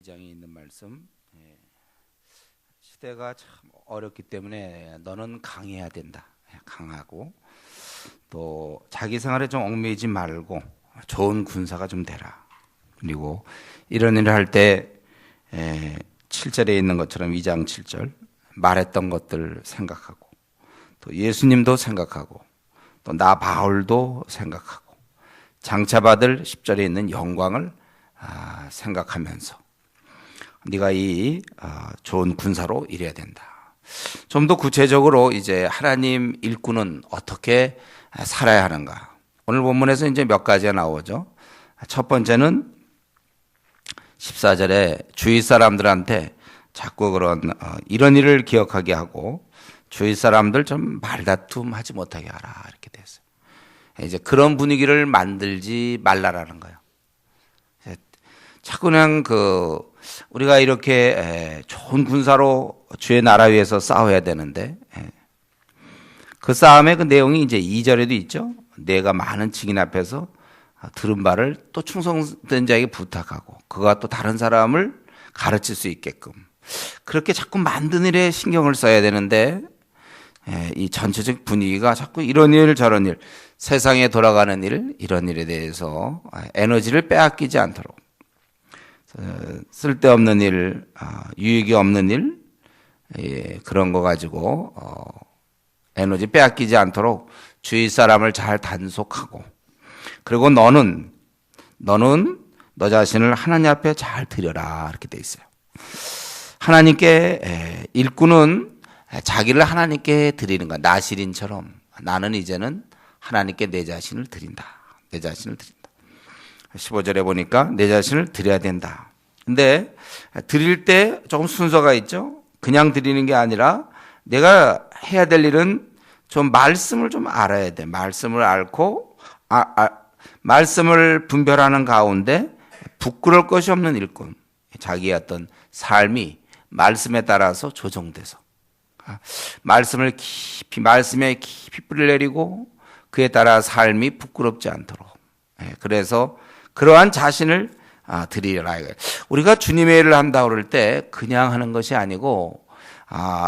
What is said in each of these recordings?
장에 있는 말씀. 시대가 참 어렵기 때문에 너는 강해야 된다. 강하고 또 자기 생활에 좀 얽매이지 말고 좋은 군사가 좀 되라. 그리고 이런 일을 할 때 7절에 있는 것처럼 2장 7절 말했던 것들 생각하고 또 예수님도 생각하고 또 나 바울도 생각하고 장차받을 10절에 있는 영광을 생각하면서 네가 이 좋은 군사로 일해야 된다. 좀 더 구체적으로 이제 하나님 일꾼은 어떻게 살아야 하는가? 오늘 본문에서 이제 몇 가지가 나오죠. 첫 번째는 14절에 주위 사람들한테 자꾸 그런 이런 일을 기억하게 하고 주위 사람들 좀 말다툼 하지 못하게 하라 이렇게 됐어요. 이제 그런 분위기를 만들지 말라라는 거예요. 자꾸 그냥 우리가 이렇게 좋은 군사로 주의 나라 위해서 싸워야 되는데 그 싸움의 그 내용이 이제 2절에도 있죠. 내가 많은 증인 앞에서 들은 바를 또 충성된 자에게 부탁하고 그가 또 다른 사람을 가르칠 수 있게끔 그렇게 자꾸 만든 일에 신경을 써야 되는데 이 전체적 분위기가 자꾸 이런 일 저런 일 세상에 돌아가는 일 이런 일에 대해서 에너지를 빼앗기지 않도록 쓸데없는 일, 유익이 없는 일, 그런 거 가지고 에너지 빼앗기지 않도록 주위 사람을 잘 단속하고 그리고 너는 너 자신을 하나님 앞에 잘 드려라 이렇게 돼 있어요. 하나님께 일꾼은 자기를 하나님께 드리는 거야. 나시린처럼 나는 이제는 하나님께 내 자신을 드린다. 내 자신을 드린다. 15절에 보니까 내 자신을 드려야 된다. 근데 드릴 때 조금 순서가 있죠. 그냥 드리는 게 아니라 내가 해야 될 일은 좀 말씀을 좀 알아야 돼. 말씀을 앓고 말씀을 분별하는 가운데 부끄러울 것이 없는 일꾼. 자기의 어떤 삶이 말씀에 따라서 조정돼서 말씀에 깊이 뿌리를 내리고 그에 따라 삶이 부끄럽지 않도록. 그래서 그러한 자신을 드리라. 우리가 주님의 일을 한다 그럴 때 그냥 하는 것이 아니고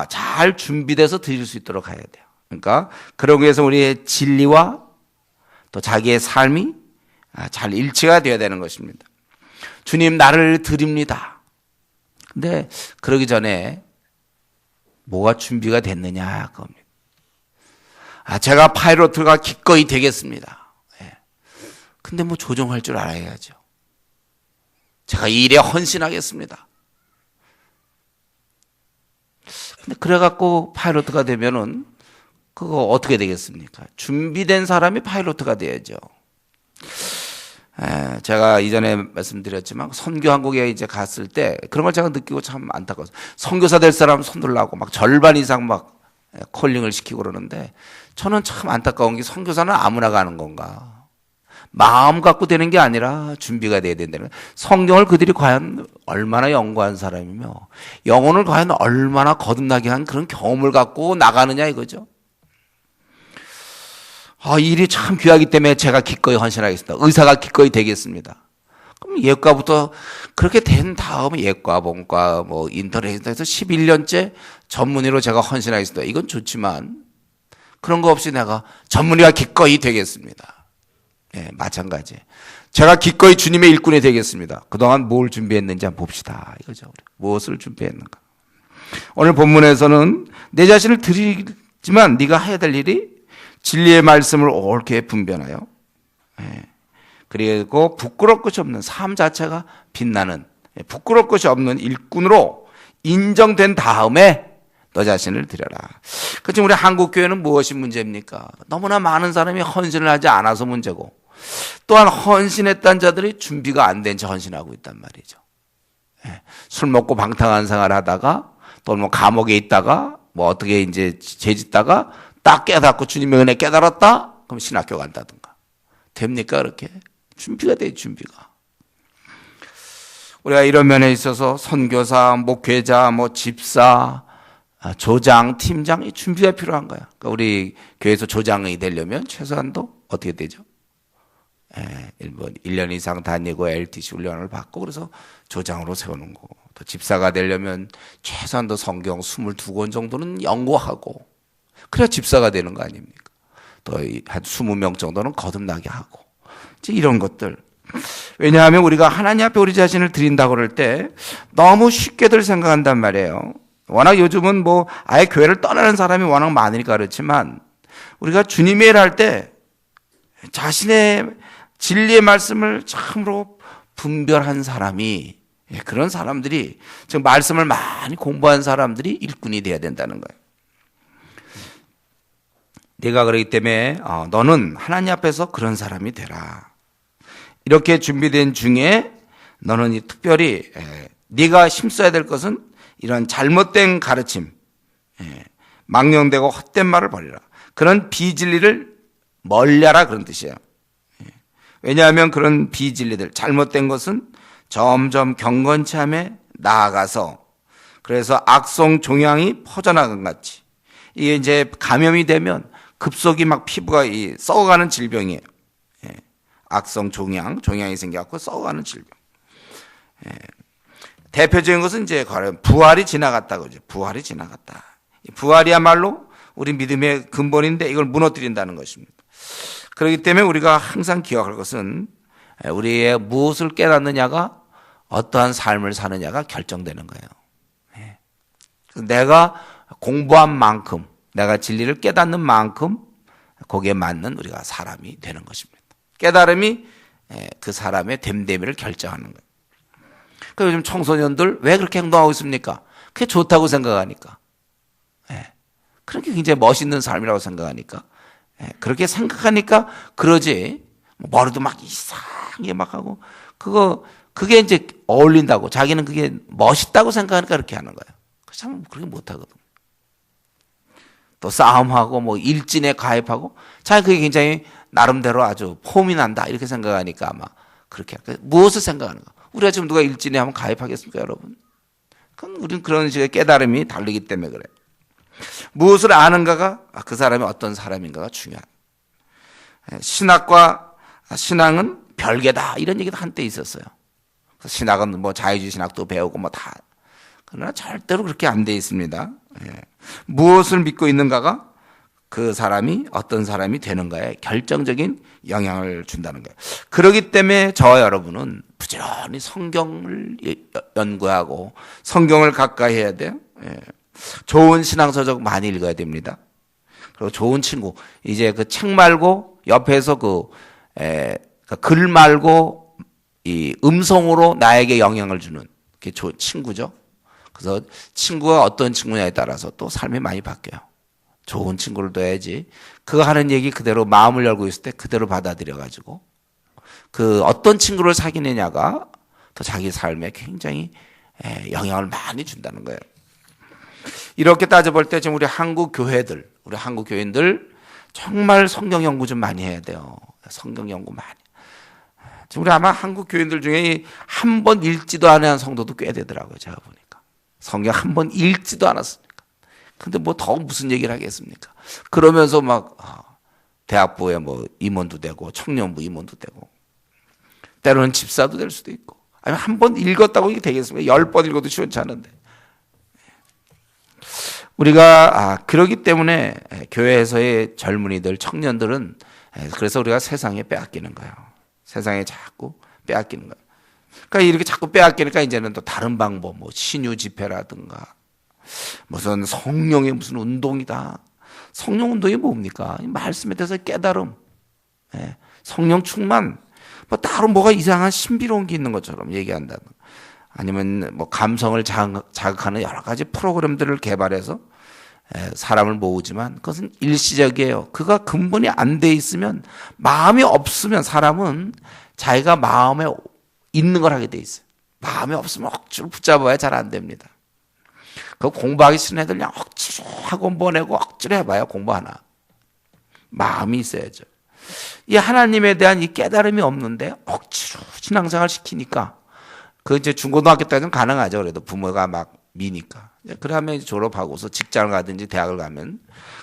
잘 준비돼서 드릴 수 있도록 해야 돼요. 그러니까 그러기 위해서 우리의 진리와 또 자기의 삶이 잘 일치가 되어야 되는 것입니다. 주님 나를 드립니다. 근데 그러기 전에 뭐가 준비가 됐느냐 겁니다. 제가 파이로트가 기꺼이 되겠습니다. 근데 뭐 조종할 줄 알아야죠. 제가 이 일에 헌신하겠습니다. 근데 그래갖고 파이로트가 되면은 그거 어떻게 되겠습니까? 준비된 사람이 파이로트가 돼야죠. 제가 이전에 말씀드렸지만 선교 한국에 이제 갔을 때 그런 걸 제가 느끼고 참 안타까웠어요. 선교사 될 사람 손 들라고 막 절반 이상 막 콜링을 시키고 그러는데 저는 참 안타까운 게 선교사는 아무나 가는 건가? 마음 갖고 되는 게 아니라 준비가 돼야 된다는 거예요. 성경을 그들이 과연 얼마나 연구한 사람이며 영혼을 과연 얼마나 거듭나게 한 그런 경험을 갖고 나가느냐 이거죠. 이 일이 참 귀하기 때문에 제가 기꺼이 헌신하겠습니다. 의사가 기꺼이 되겠습니다. 그럼 예과부터 그렇게 된 다음에 예과, 본과, 뭐 인터넷에서 11년째 전문의로 제가 헌신하겠습니다. 이건 좋지만 그런 거 없이 내가 전문의가 기꺼이 되겠습니다. 마찬가지. 제가 기꺼이 주님의 일꾼이 되겠습니다. 그동안 뭘 준비했는지 한번 봅시다. 이거죠. 무엇을 준비했는가. 오늘 본문에서는 내 자신을 드리지만 네가 해야 될 일이 진리의 말씀을 옳게 분별하여 그리고 부끄러울 것이 없는 삶 자체가 빛나는 부끄러울 것이 없는 일꾼으로 인정된 다음에 너 자신을 드려라. 그렇지만 우리 한국교회는 무엇이 문제입니까? 너무나 많은 사람이 헌신을 하지 않아서 문제고 또한 헌신했던 자들이 준비가 안 된 채 헌신하고 있단 말이죠. 술 먹고 방탕한 생활 하다가 또 뭐 감옥에 있다가 뭐 어떻게 이제 죄짓다가 딱 깨닫고 주님의 은혜 깨달았다? 그럼 신학교 간다든가. 됩니까? 그렇게? 준비가 돼, 준비가. 우리가 이런 면에 있어서 선교사, 목회자, 뭐 집사, 조장, 팀장, 이 준비가 필요한 거야. 그러니까 우리 교회에서 조장이 되려면 최소한도 어떻게 되죠? 뭐 1년 이상 다니고 LTC 훈련을 받고 그래서 조장으로 세우는 거. 또 집사가 되려면 최소한도 성경 22권 정도는 연구하고 그래야 집사가 되는 거 아닙니까? 또 한 20명 정도는 거듭나게 하고 이제 이런 것들. 왜냐하면 우리가 하나님 앞에 우리 자신을 드린다고 그럴 때 너무 쉽게들 생각한단 말이에요. 워낙 요즘은 뭐 아예 교회를 떠나는 사람이 워낙 많으니까 그렇지만 우리가 주님의 일 할 때 자신의 진리의 말씀을 참으로 분별한 사람이 그런 사람들이 지금 말씀을 많이 공부한 사람들이 일꾼이 돼야 된다는 거예요. 네가 그러기 때문에 너는 하나님 앞에서 그런 사람이 되라. 이렇게 준비된 중에 너는 특별히 네가 힘써야 될 것은 이런 잘못된 가르침, 망령되고 헛된 말을 버리라. 그런 비진리를 멀리하라 그런 뜻이에요. 왜냐하면 그런 비진리들, 잘못된 것은 점점 경건치 함에 나아가서 그래서 악성 종양이 퍼져나간 것 같이 이게 이제 감염이 되면 급속히 막 피부가 썩어가는 질병이에요. 악성 종양이 생겨갖고 썩어가는 질병. 대표적인 것은 이제 부활이 지나갔다 그러죠. 부활이 지나갔다. 부활이야말로 우리 믿음의 근본인데 이걸 무너뜨린다는 것입니다. 그렇기 때문에 우리가 항상 기억할 것은 우리의 무엇을 깨닫느냐가 어떠한 삶을 사느냐가 결정되는 거예요. 내가 공부한 만큼, 내가 진리를 깨닫는 만큼 거기에 맞는 우리가 사람이 되는 것입니다. 깨달음이 그 사람의 됨됨이를 결정하는 거예요. 그러니까 요즘 청소년들 왜 그렇게 행동하고 있습니까? 그게 좋다고 생각하니까. 그렇게 굉장히 멋있는 삶이라고 생각하니까. 그렇게 생각하니까 그러지. 머리도 막 이상하게 막 하고 그게 이제 어울린다고 자기는 그게 멋있다고 생각하니까 그렇게 하는 거예요. 참 그렇게 못하거든. 또 싸움하고 뭐 일진에 가입하고 자기 그게 굉장히 나름대로 아주 폼이 난다 이렇게 생각하니까 아마 그렇게 무엇을 생각하는 가 우리가 지금 누가 일진에 한번 가입하겠습니까 여러분? 그럼 우리는 그런 식의 깨달음이 다르기 때문에 그래요. 무엇을 아는가가 그 사람이 어떤 사람인가가 중요한. 신학과 신앙은 별개다 이런 얘기도 한때 있었어요. 신학은 뭐 자유주의 신학도 배우고 뭐 다. 그러나 절대로 그렇게 안 돼 있습니다. 무엇을 믿고 있는가가 그 사람이 어떤 사람이 되는가에 결정적인 영향을 준다는 거예요. 그렇기 때문에 저와 여러분은 부지런히 성경을 연구하고 성경을 가까이 해야 돼요. 좋은 신앙서적 많이 읽어야 됩니다. 그리고 좋은 친구, 이제 그 책 말고 옆에서 글 말고 이 음성으로 나에게 영향을 주는 게 좋은 친구죠. 그래서 친구가 어떤 친구냐에 따라서 또 삶이 많이 바뀌어요. 좋은 친구를 둬야지. 그거 하는 얘기 그대로 마음을 열고 있을 때 그대로 받아들여가지고 그 어떤 친구를 사귀느냐가 또 자기 삶에 굉장히 영향을 많이 준다는 거예요. 이렇게 따져볼 때 지금 우리 한국 교인들 정말 성경 연구 좀 많이 해야 돼요. 성경 연구 많이. 지금 우리 아마 한국 교인들 중에 한 번 읽지도 않은 성도도 꽤 되더라고요. 제가 보니까. 성경 한 번 읽지도 않았으니까. 근데 뭐 더 무슨 얘기를 하겠습니까? 그러면서 막 대학부에 뭐 임원도 되고 청년부 임원도 되고 때로는 집사도 될 수도 있고 아니 한 번 읽었다고 이게 되겠습니까? 10번 읽어도 시원치 않은데. 우리가 그러기 때문에 교회에서의 젊은이들, 청년들은 그래서 우리가 세상에 빼앗기는 거예요. 세상에 자꾸 빼앗기는 거예요. 그러니까 이렇게 자꾸 빼앗기니까 이제는 또 다른 방법, 뭐 신유 집회라든가 무슨 성령의 무슨 운동이다. 성령 운동이 뭡니까? 말씀에 대해서 깨달음, 성령 충만, 뭐 따로 뭐가 이상한 신비로운 게 있는 것처럼 얘기한다는. 아니면 뭐 감성을 자극하는 여러 가지 프로그램들을 개발해서 사람을 모으지만 그것은 일시적이에요. 그가 근본이 안 돼 있으면 마음이 없으면 사람은 자기가 마음에 있는 걸 하게 돼 있어요. 마음이 없으면 억지로 붙잡아야 잘 안 됩니다. 그 공부하기 싫은 애들 그냥 억지로 학원 보내고 억지로 해봐야 공부 하나. 마음이 있어야죠. 이 하나님에 대한 이 깨달음이 없는데 억지로 신앙생활 시키니까 그 이제 중고등학교 때는 가능하죠. 그래도 부모가 막 미니까. 그러면 이제 졸업하고서 직장을 가든지 대학을 가면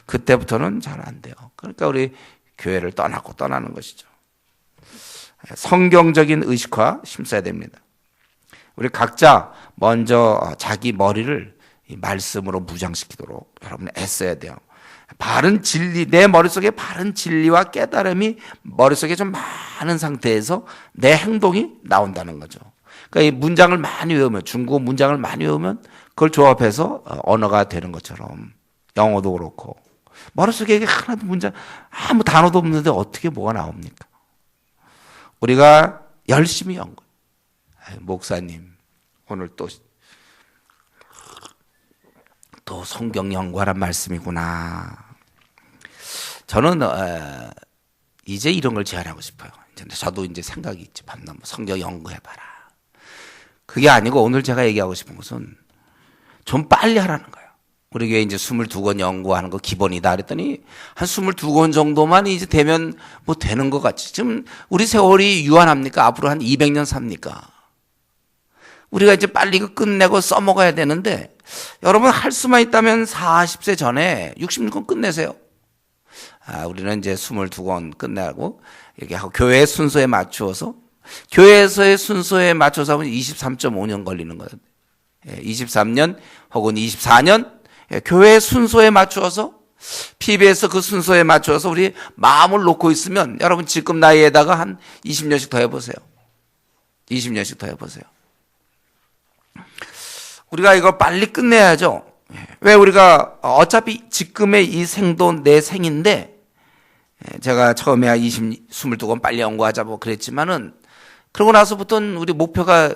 그때부터는 잘 안 돼요. 그러니까 우리 교회를 떠나는 것이죠. 성경적인 의식화 힘써야 됩니다. 우리 각자 먼저 자기 머리를 이 말씀으로 무장시키도록 여러분 애써야 돼요. 바른 진리, 내 머릿속에 바른 진리와 깨달음이 머릿속에 좀 많은 상태에서 내 행동이 나온다는 거죠. 그러니까 이 문장을 많이 외우면, 중국어 문장을 많이 외우면 그걸 조합해서 언어가 되는 것처럼 영어도 그렇고 머릿속에 하나도 문장, 아무 단어도 없는데 어떻게 뭐가 나옵니까? 우리가 열심히 연구. 목사님, 오늘 또 성경 연구하란 말씀이구나. 저는 이제 이런 걸 제안하고 싶어요. 저도 이제 생각이 있지. 밤낮 성경 연구해봐라. 그게 아니고 오늘 제가 얘기하고 싶은 것은 좀 빨리 하라는 거예요. 우리 교회 이제 22권 연구하는 거 기본이다 그랬더니 한 22권 정도만 이제 되면 뭐 되는 것 같지. 지금 우리 세월이 유한합니까? 앞으로 한 200년 삽니까? 우리가 이제 빨리 이거 끝내고 써먹어야 되는데 여러분 할 수만 있다면 40세 전에 66권 끝내세요. 우리는 이제 22권 끝내고 이렇게 하고 교회의 순서에 맞추어서 교회에서의 순서에 맞춰서 하면 23.5년 걸리는 거예요. 23년 혹은 24년 교회의 순서에 맞추어서 PBS 그 순서에 맞추어서 우리 마음을 놓고 있으면 여러분 지금 나이에다가 한 20년씩 더 해보세요. 20년씩 더 해보세요. 우리가 이걸 빨리 끝내야죠. 왜 우리가 어차피 지금의 이 생도 내 생인데 제가 처음에 22권 빨리 연구하자 뭐 그랬지만은 그러고 나서부터는 우리 목표가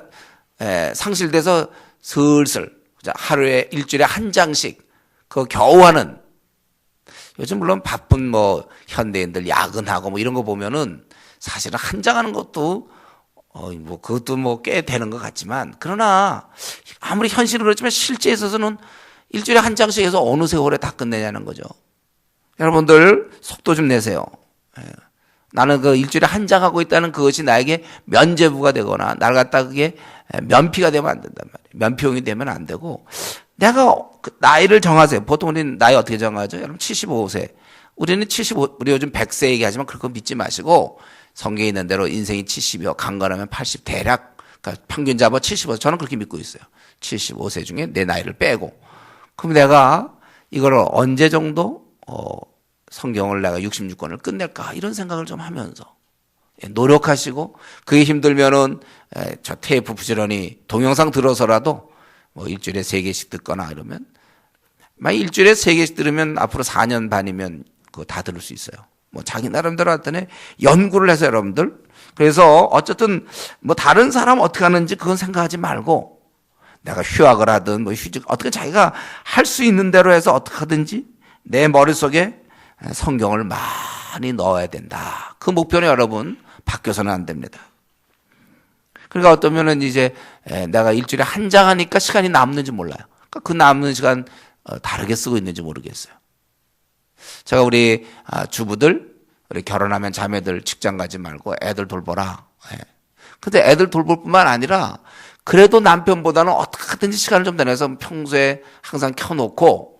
상실돼서 슬슬 하루에 일주일에 한 장씩 그거 겨우 하는 요즘 물론 바쁜 뭐 현대인들 야근하고 뭐 이런 거 보면은 사실은 한 장 하는 것도 뭐 그것도 뭐 꽤 되는 것 같지만 그러나 아무리 현실은 그렇지만 실제에 있어서는 일주일에 한 장씩 해서 어느 세월에 다 끝내냐는 거죠. 여러분들 속도 좀 내세요. 나는 그 일주일에 한 장 하고 있다는 그것이 나에게 면죄부가 되거나 나를 갖다 그게 면피가 되면 안 된단 말이에요. 면피용이 되면 안 되고 내가 그 나이를 정하세요. 보통 우리는 나이 어떻게 정하죠? 여러분 75세. 우리는 75, 우리 요즘 100세 얘기하지만 그거 믿지 마시고 성경에 있는 대로 인생이 70이요. 강건하면 80 대략 그러니까 평균 잡아 75. 저는 그렇게 믿고 있어요. 75세 중에 내 나이를 빼고. 그럼 내가 이걸 언제 정도 성경을 내가 66권을 끝낼까 이런 생각을 좀 하면서 노력하시고 그게 힘들면은 저 테이프 부지런히 동영상 들어서라도 뭐 일주일에 3개씩 듣거나 이러면 만약 일주일에 3개씩 들으면 앞으로 4년 반이면 그거 다 들을 수 있어요. 뭐 자기 나름대로 하더니 연구를 해서 여러분들 그래서 어쨌든 뭐 다른 사람 어떻게 하는지 그건 생각하지 말고 내가 휴학을 하든 뭐 휴직 어떻게 자기가 할 수 있는 대로 해서 어떻게 하든지 내 머릿속에 성경을 많이 넣어야 된다. 그 목표는 여러분 바뀌어서는 안 됩니다. 그러니까 어떠면은 이제 내가 일주일에 한 장 하니까 시간이 남는지 몰라요. 그러니까 그 남는 시간 다르게 쓰고 있는지 모르겠어요. 제가 우리 주부들 우리 결혼하면 자매들 직장 가지 말고 애들 돌보라. 근데 애들 돌볼 뿐만 아니라 그래도 남편보다는 어떻게든지 시간을 좀 내서 평소에 항상 켜놓고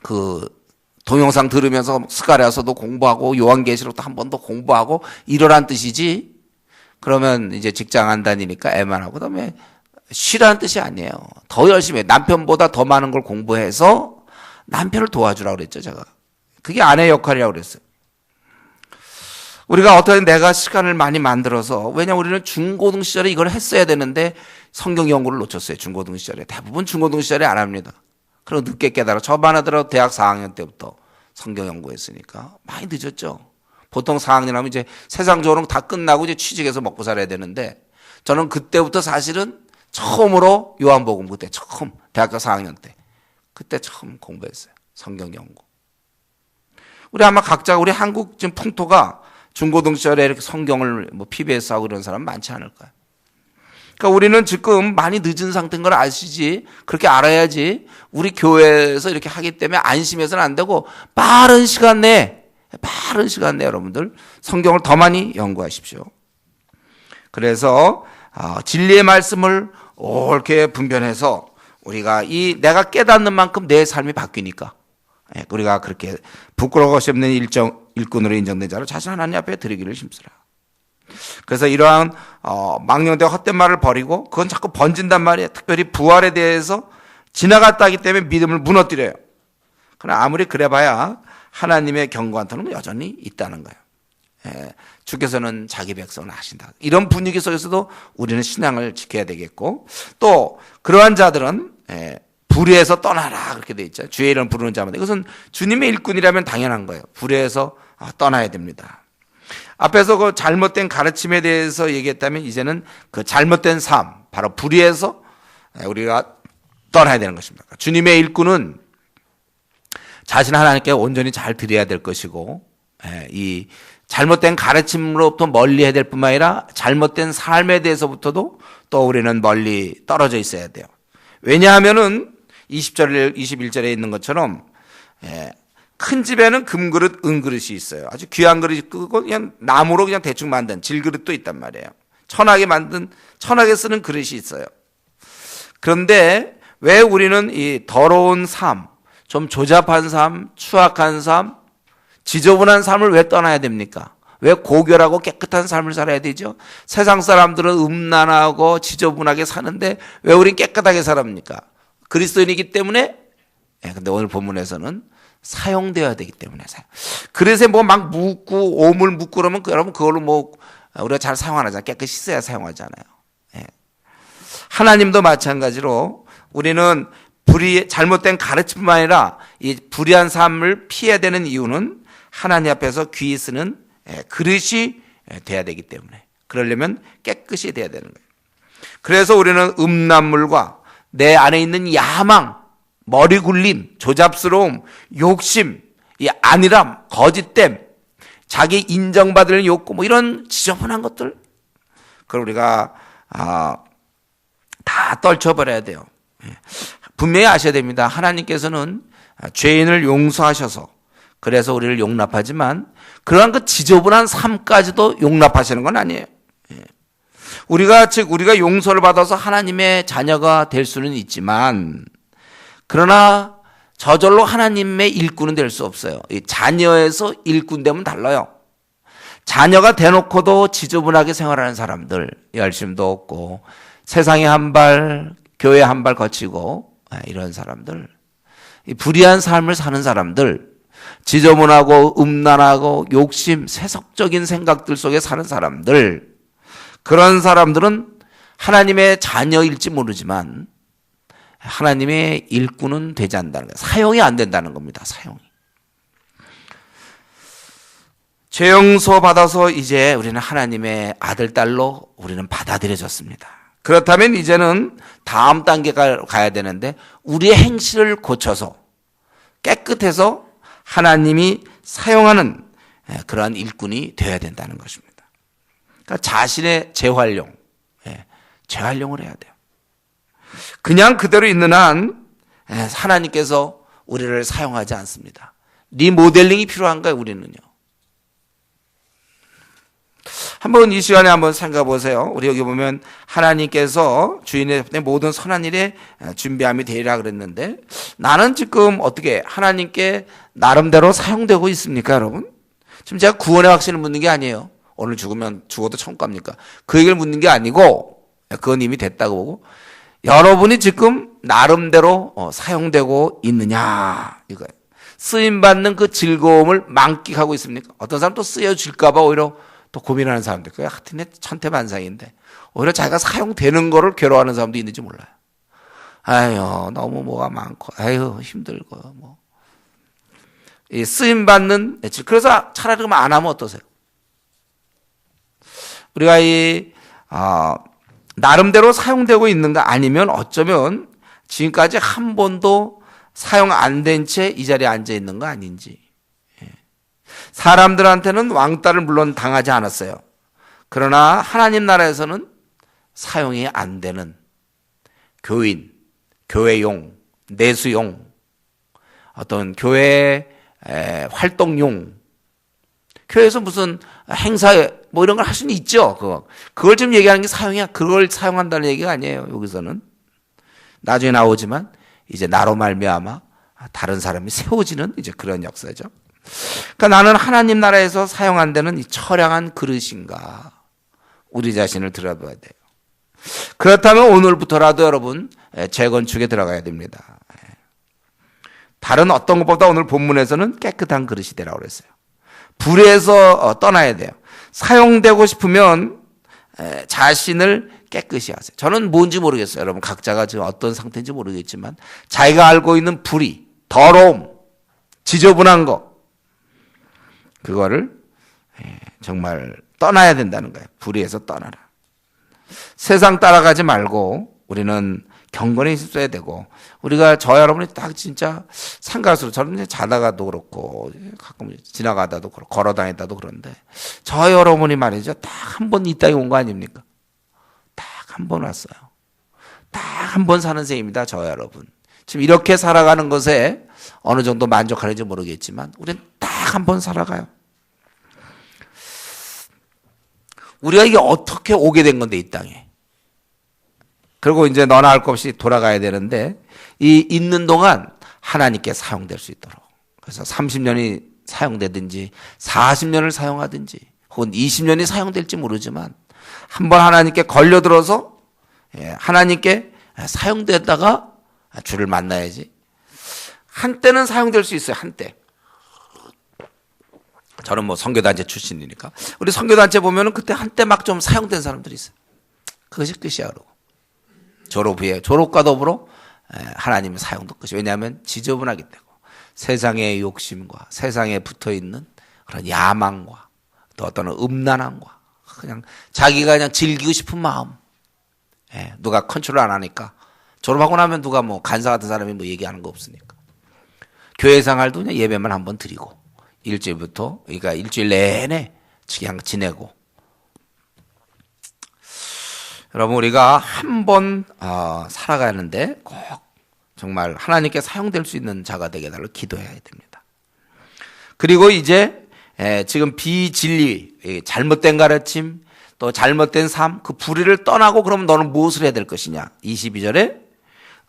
그 동영상 들으면서 스가랴서도 공부하고 요한계시록도 한 번 더 공부하고 이러란 뜻이지. 그러면 이제 직장 안 다니니까 애만 하고 그다음에 쉬라는 뜻이 아니에요. 더 열심히 해. 남편보다 더 많은 걸 공부해서 남편을 도와주라고 그랬죠, 제가. 그게 아내 역할이라고 그랬어요. 우리가 어떻게 내가 시간을 많이 만들어서 왜냐면 우리는 중고등 시절에 이걸 했어야 되는데 성경 연구를 놓쳤어요. 중고등 시절에. 대부분 중고등 시절에 안 합니다. 그리고 늦게 깨달아. 저만 하더라도 대학 4학년 때부터 성경 연구했으니까 많이 늦었죠. 보통 4학년 하면 이제 세상적으로 다 끝나고 이제 취직해서 먹고 살아야 되는데 저는 그때부터 사실은 처음으로 요한복음 그때 처음 대학교 4학년 때 그때 처음 공부했어요. 성경 연구. 우리 아마 각자 우리 한국 지금 풍토가 중고등 시절에 이렇게 성경을 뭐 PBS 하고 이런 사람 많지 않을까요? 그러니까 우리는 지금 많이 늦은 상태인 걸 아시지. 그렇게 알아야지 우리 교회에서 이렇게 하기 때문에 안심해서는 안 되고 빠른 시간 내에 여러분들 성경을 더 많이 연구하십시오. 그래서 진리의 말씀을 옳게 분별해서 우리가 이 내가 깨닫는 만큼 내 삶이 바뀌니까 우리가 그렇게 부끄러워시 없는 일꾼으로 인정된 자로 자신 하나님 앞에 드리기를 힘쓰라. 그래서 이러한 망령되고 헛된 말을 버리고 그건 자꾸 번진단 말이에요. 특별히 부활에 대해서 지나갔다 하기 때문에 믿음을 무너뜨려요. 그러나 아무리 그래봐야 하나님의 경고한테는 여전히 있다는 거예요. 주께서는 자기 백성을 아신다. 이런 분위기 속에서도 우리는 신앙을 지켜야 되겠고, 또 그러한 자들은 불의에서 떠나라 그렇게 돼 있죠. 주의 이름 부르는 자마다. 이것은 주님의 일꾼이라면 당연한 거예요. 불의에서 떠나야 됩니다. 앞에서 그 잘못된 가르침에 대해서 얘기했다면 이제는 그 잘못된 삶, 바로 불의에서 우리가 떠나야 되는 것입니다. 주님의 일꾼은 자신 하나님께 온전히 잘 드려야 될 것이고, 이 잘못된 가르침으로부터 멀리 해야 될 뿐만 아니라 잘못된 삶에 대해서부터도 또 우리는 멀리 떨어져 있어야 돼요. 왜냐하면은 20절, 21절에 있는 것처럼 큰 집에는 금그릇, 은그릇이 있어요. 아주 귀한 그릇이 끄고 그냥 나무로 그냥 대충 만든 질그릇도 있단 말이에요. 천하게 쓰는 그릇이 있어요. 그런데 왜 우리는 이 더러운 삶, 좀 조잡한 삶, 추악한 삶, 지저분한 삶을 왜 떠나야 됩니까? 왜 고결하고 깨끗한 삶을 살아야 되죠? 세상 사람들은 음란하고 지저분하게 사는데 왜 우린 깨끗하게 살합니까? 그리스도인이기 때문에. 근데 오늘 본문에서는 사용되어야 되기 때문에. 그릇에 뭐 막 묻고 오물 묻고 그러면 여러분 그걸로 뭐 우리가 잘 사용 안 하잖아요. 깨끗이 써야 사용하잖아요. 하나님도 마찬가지로 우리는 잘못된 가르침뿐만 아니라 이 불의한 삶을 피해야 되는 이유는 하나님 앞에서 귀히 쓰는 그릇이 돼야 되기 때문에, 그러려면 깨끗이 돼야 되는 거예요. 그래서 우리는 음란물과 내 안에 있는 야망, 머리 굴림, 조잡스러움, 욕심, 이 안일함, 거짓됨, 자기 인정받을 욕구, 뭐 이런 지저분한 것들, 그걸 우리가 다 떨쳐버려야 돼요. 분명히 아셔야 됩니다. 하나님께서는 죄인을 용서하셔서 그래서 우리를 용납하지만 그러한 그 지저분한 삶까지도 용납하시는 건 아니에요. 우리가 용서를 받아서 하나님의 자녀가 될 수는 있지만, 그러나 저절로 하나님의 일꾼은 될 수 없어요. 자녀에서 일꾼 되면 달라요. 자녀가 대놓고도 지저분하게 생활하는 사람들, 열심도 없고 세상에 한 발, 교회 한 발 거치고 이런 사람들, 불의한 삶을 사는 사람들, 지저분하고 음란하고 욕심, 세속적인 생각들 속에 사는 사람들, 그런 사람들은 하나님의 자녀일지 모르지만 하나님의 일꾼은 되지 않는다는 거예요. 사용이 안 된다는 겁니다. 사용이. 죄 용서 받아서 이제 우리는 하나님의 아들, 딸로 우리는 받아들여졌습니다. 그렇다면 이제는 다음 단계가 가야 되는데, 우리의 행실을 고쳐서 깨끗해서 하나님이 사용하는 그러한 일꾼이 되어야 된다는 것입니다. 그러니까 자신의 재활용을 해야 돼요. 그냥 그대로 있는 한 하나님께서 우리를 사용하지 않습니다. 리모델링이 필요한 거예요, 우리는요. 한번 이 시간에 한번 생각해 보세요. 우리 여기 보면 하나님께서 주인의 모든 선한 일에 준비함이 되리라 그랬는데, 나는 지금 어떻게 하나님께 나름대로 사용되고 있습니까, 여러분? 지금 제가 구원의 확신을 묻는 게 아니에요. 오늘 죽으면 죽어도 천국 갑니까? 그 얘기를 묻는 게 아니고, 그건 이미 됐다고 보고, 여러분이 지금 나름대로 사용되고 있느냐, 이거예요. 쓰임받는 그 즐거움을 만끽하고 있습니까? 어떤 사람 또 쓰여질까봐 오히려 또 고민하는 사람들, 그게 하여튼 천태만상인데, 오히려 자기가 사용되는 거를 괴로워하는 사람도 있는지 몰라요. 아유, 너무 뭐가 많고, 아유, 힘들고, 뭐. 이 쓰임받는, 그래서 차라리 그러면 안 하면 어떠세요? 우리가 나름대로 사용되고 있는가, 아니면 어쩌면 지금까지 한 번도 사용 안 된 채 이 자리에 앉아 있는 거 아닌지. 사람들한테는 왕따를 물론 당하지 않았어요. 그러나 하나님 나라에서는 사용이 안 되는 교인, 교회용, 내수용, 어떤 교회 활동용, 교회에서 무슨 행사 뭐 이런 걸 할 수는 있죠. 그걸 지금 얘기하는 게 사용이야. 그걸 사용한다는 얘기가 아니에요. 여기서는 나중에 나오지만 이제 나로 말미암아 다른 사람이 세워지는 이제 그런 역사죠. 그러니까 나는 하나님 나라에서 사용 안 되는 이 처량한 그릇인가, 우리 자신을 들여다봐야 돼요. 그렇다면 오늘부터라도 여러분 재건축에 들어가야 됩니다. 다른 어떤 것보다 오늘 본문에서는 깨끗한 그릇이 되라고 그랬어요. 불에서 떠나야 돼요. 사용되고 싶으면 자신을 깨끗이 하세요. 저는 뭔지 모르겠어요. 여러분 각자가 지금 어떤 상태인지 모르겠지만 자기가 알고 있는 불의, 더러움, 지저분한 거 그거를 정말 떠나야 된다는 거예요. 불의에서 떠나라. 세상 따라가지 말고 우리는 경건히 있어야 되고 우리가 저 여러분이 딱 진짜 상가수로 저는 자다가도 그렇고 가끔 지나가다도 그렇고 걸어다니다도 그런데 저 여러분이 말이죠. 딱 한 번 이 땅에 온 거 아닙니까? 딱 한 번 왔어요. 딱 한 번 사는 셈입니다. 저 여러분. 지금 이렇게 살아가는 것에 어느 정도 만족하는지 모르겠지만 우리는 딱 한 번 살아가요. 우리가 이게 어떻게 오게 된 건데 이 땅에. 그리고 이제 너나 할 것 없이 돌아가야 되는데 이 있는 동안 하나님께 사용될 수 있도록. 그래서 30년이 사용되든지 40년을 사용하든지 혹은 20년이 사용될지 모르지만 한번 하나님께 걸려들어서 하나님께 사용되다가 주를 만나야지. 한때는 사용될 수 있어요. 한때. 저는 뭐 선교단체 출신이니까 우리 선교단체 보면은 그때 한때 막 좀 사용된 사람들이 있어요. 그것이 끝이야 그러고. 졸업 후에 졸업과 더불어 하나님의 사용도 끝이. 왜냐하면 지저분하기 때문에 세상의 욕심과 세상에 붙어있는 그런 야망과 또 어떤 음란함과 그냥 자기가 그냥 즐기고 싶은 마음 누가 컨트롤 안 하니까 졸업하고 나면 누가 뭐 간사 같은 사람이 뭐 얘기하는 거 없으니까 교회 생활도 그냥 예배만 한번 드리고 일주일부터 그러니까 일주일 내내 그냥 지내고 여러분 우리가 한 번 살아가는데 꼭 정말 하나님께 사용될 수 있는 자가 되게 해달라고 기도해야 됩니다. 그리고 이제 지금 비진리, 잘못된 가르침, 또 잘못된 삶, 그 불의를 떠나고 그러면 너는 무엇을 해야 될 것이냐. 22절에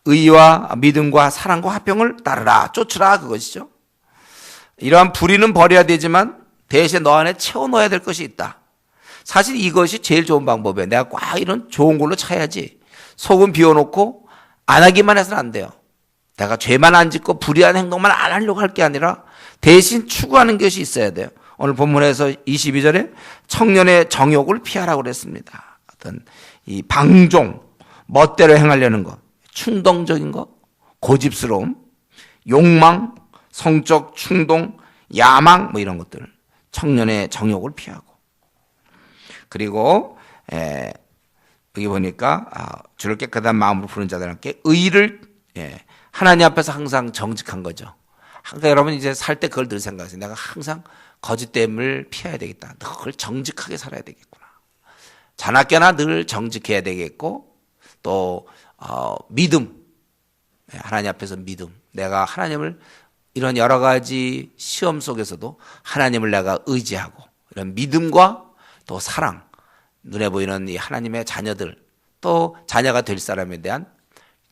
의와 믿음과 사랑과 화평을 따르라, 쫓으라 그것이죠. 이러한 불의는 버려야 되지만 대신 너 안에 채워넣어야 될 것이 있다. 사실 이것이 제일 좋은 방법이에요. 내가 꽉 이런 좋은 걸로 차야지. 속은 비워놓고 안 하기만 해서는 안 돼요. 내가 죄만 안 짓고 불의한 행동만 안 하려고 할 게 아니라 대신 추구하는 것이 있어야 돼요. 오늘 본문에서 22절에 청년의 정욕을 피하라고 그랬습니다. 어떤 이 방종, 멋대로 행하려는 것, 충동적인 것, 고집스러움, 욕망, 성적 충동, 야망 뭐 이런 것들. 청년의 정욕을 피하고. 그리고 여기 보니까 주를 깨끗한 마음으로 부르는 자들에게 의를 하나님 앞에서 항상 정직한 거죠. 그러니까 여러분 이제 살 때 그걸 늘 생각하세요. 내가 항상 거짓됨을 피해야 되겠다. 늘 정직하게 살아야 되겠구나. 자나깨나 늘 정직해야 되겠고 또 믿음, 하나님 앞에서 믿음. 내가 하나님을 이런 여러 가지 시험 속에서도 하나님을 내가 의지하고 이런 믿음과 또 사랑, 눈에 보이는 이 하나님의 자녀들, 또 자녀가 될 사람에 대한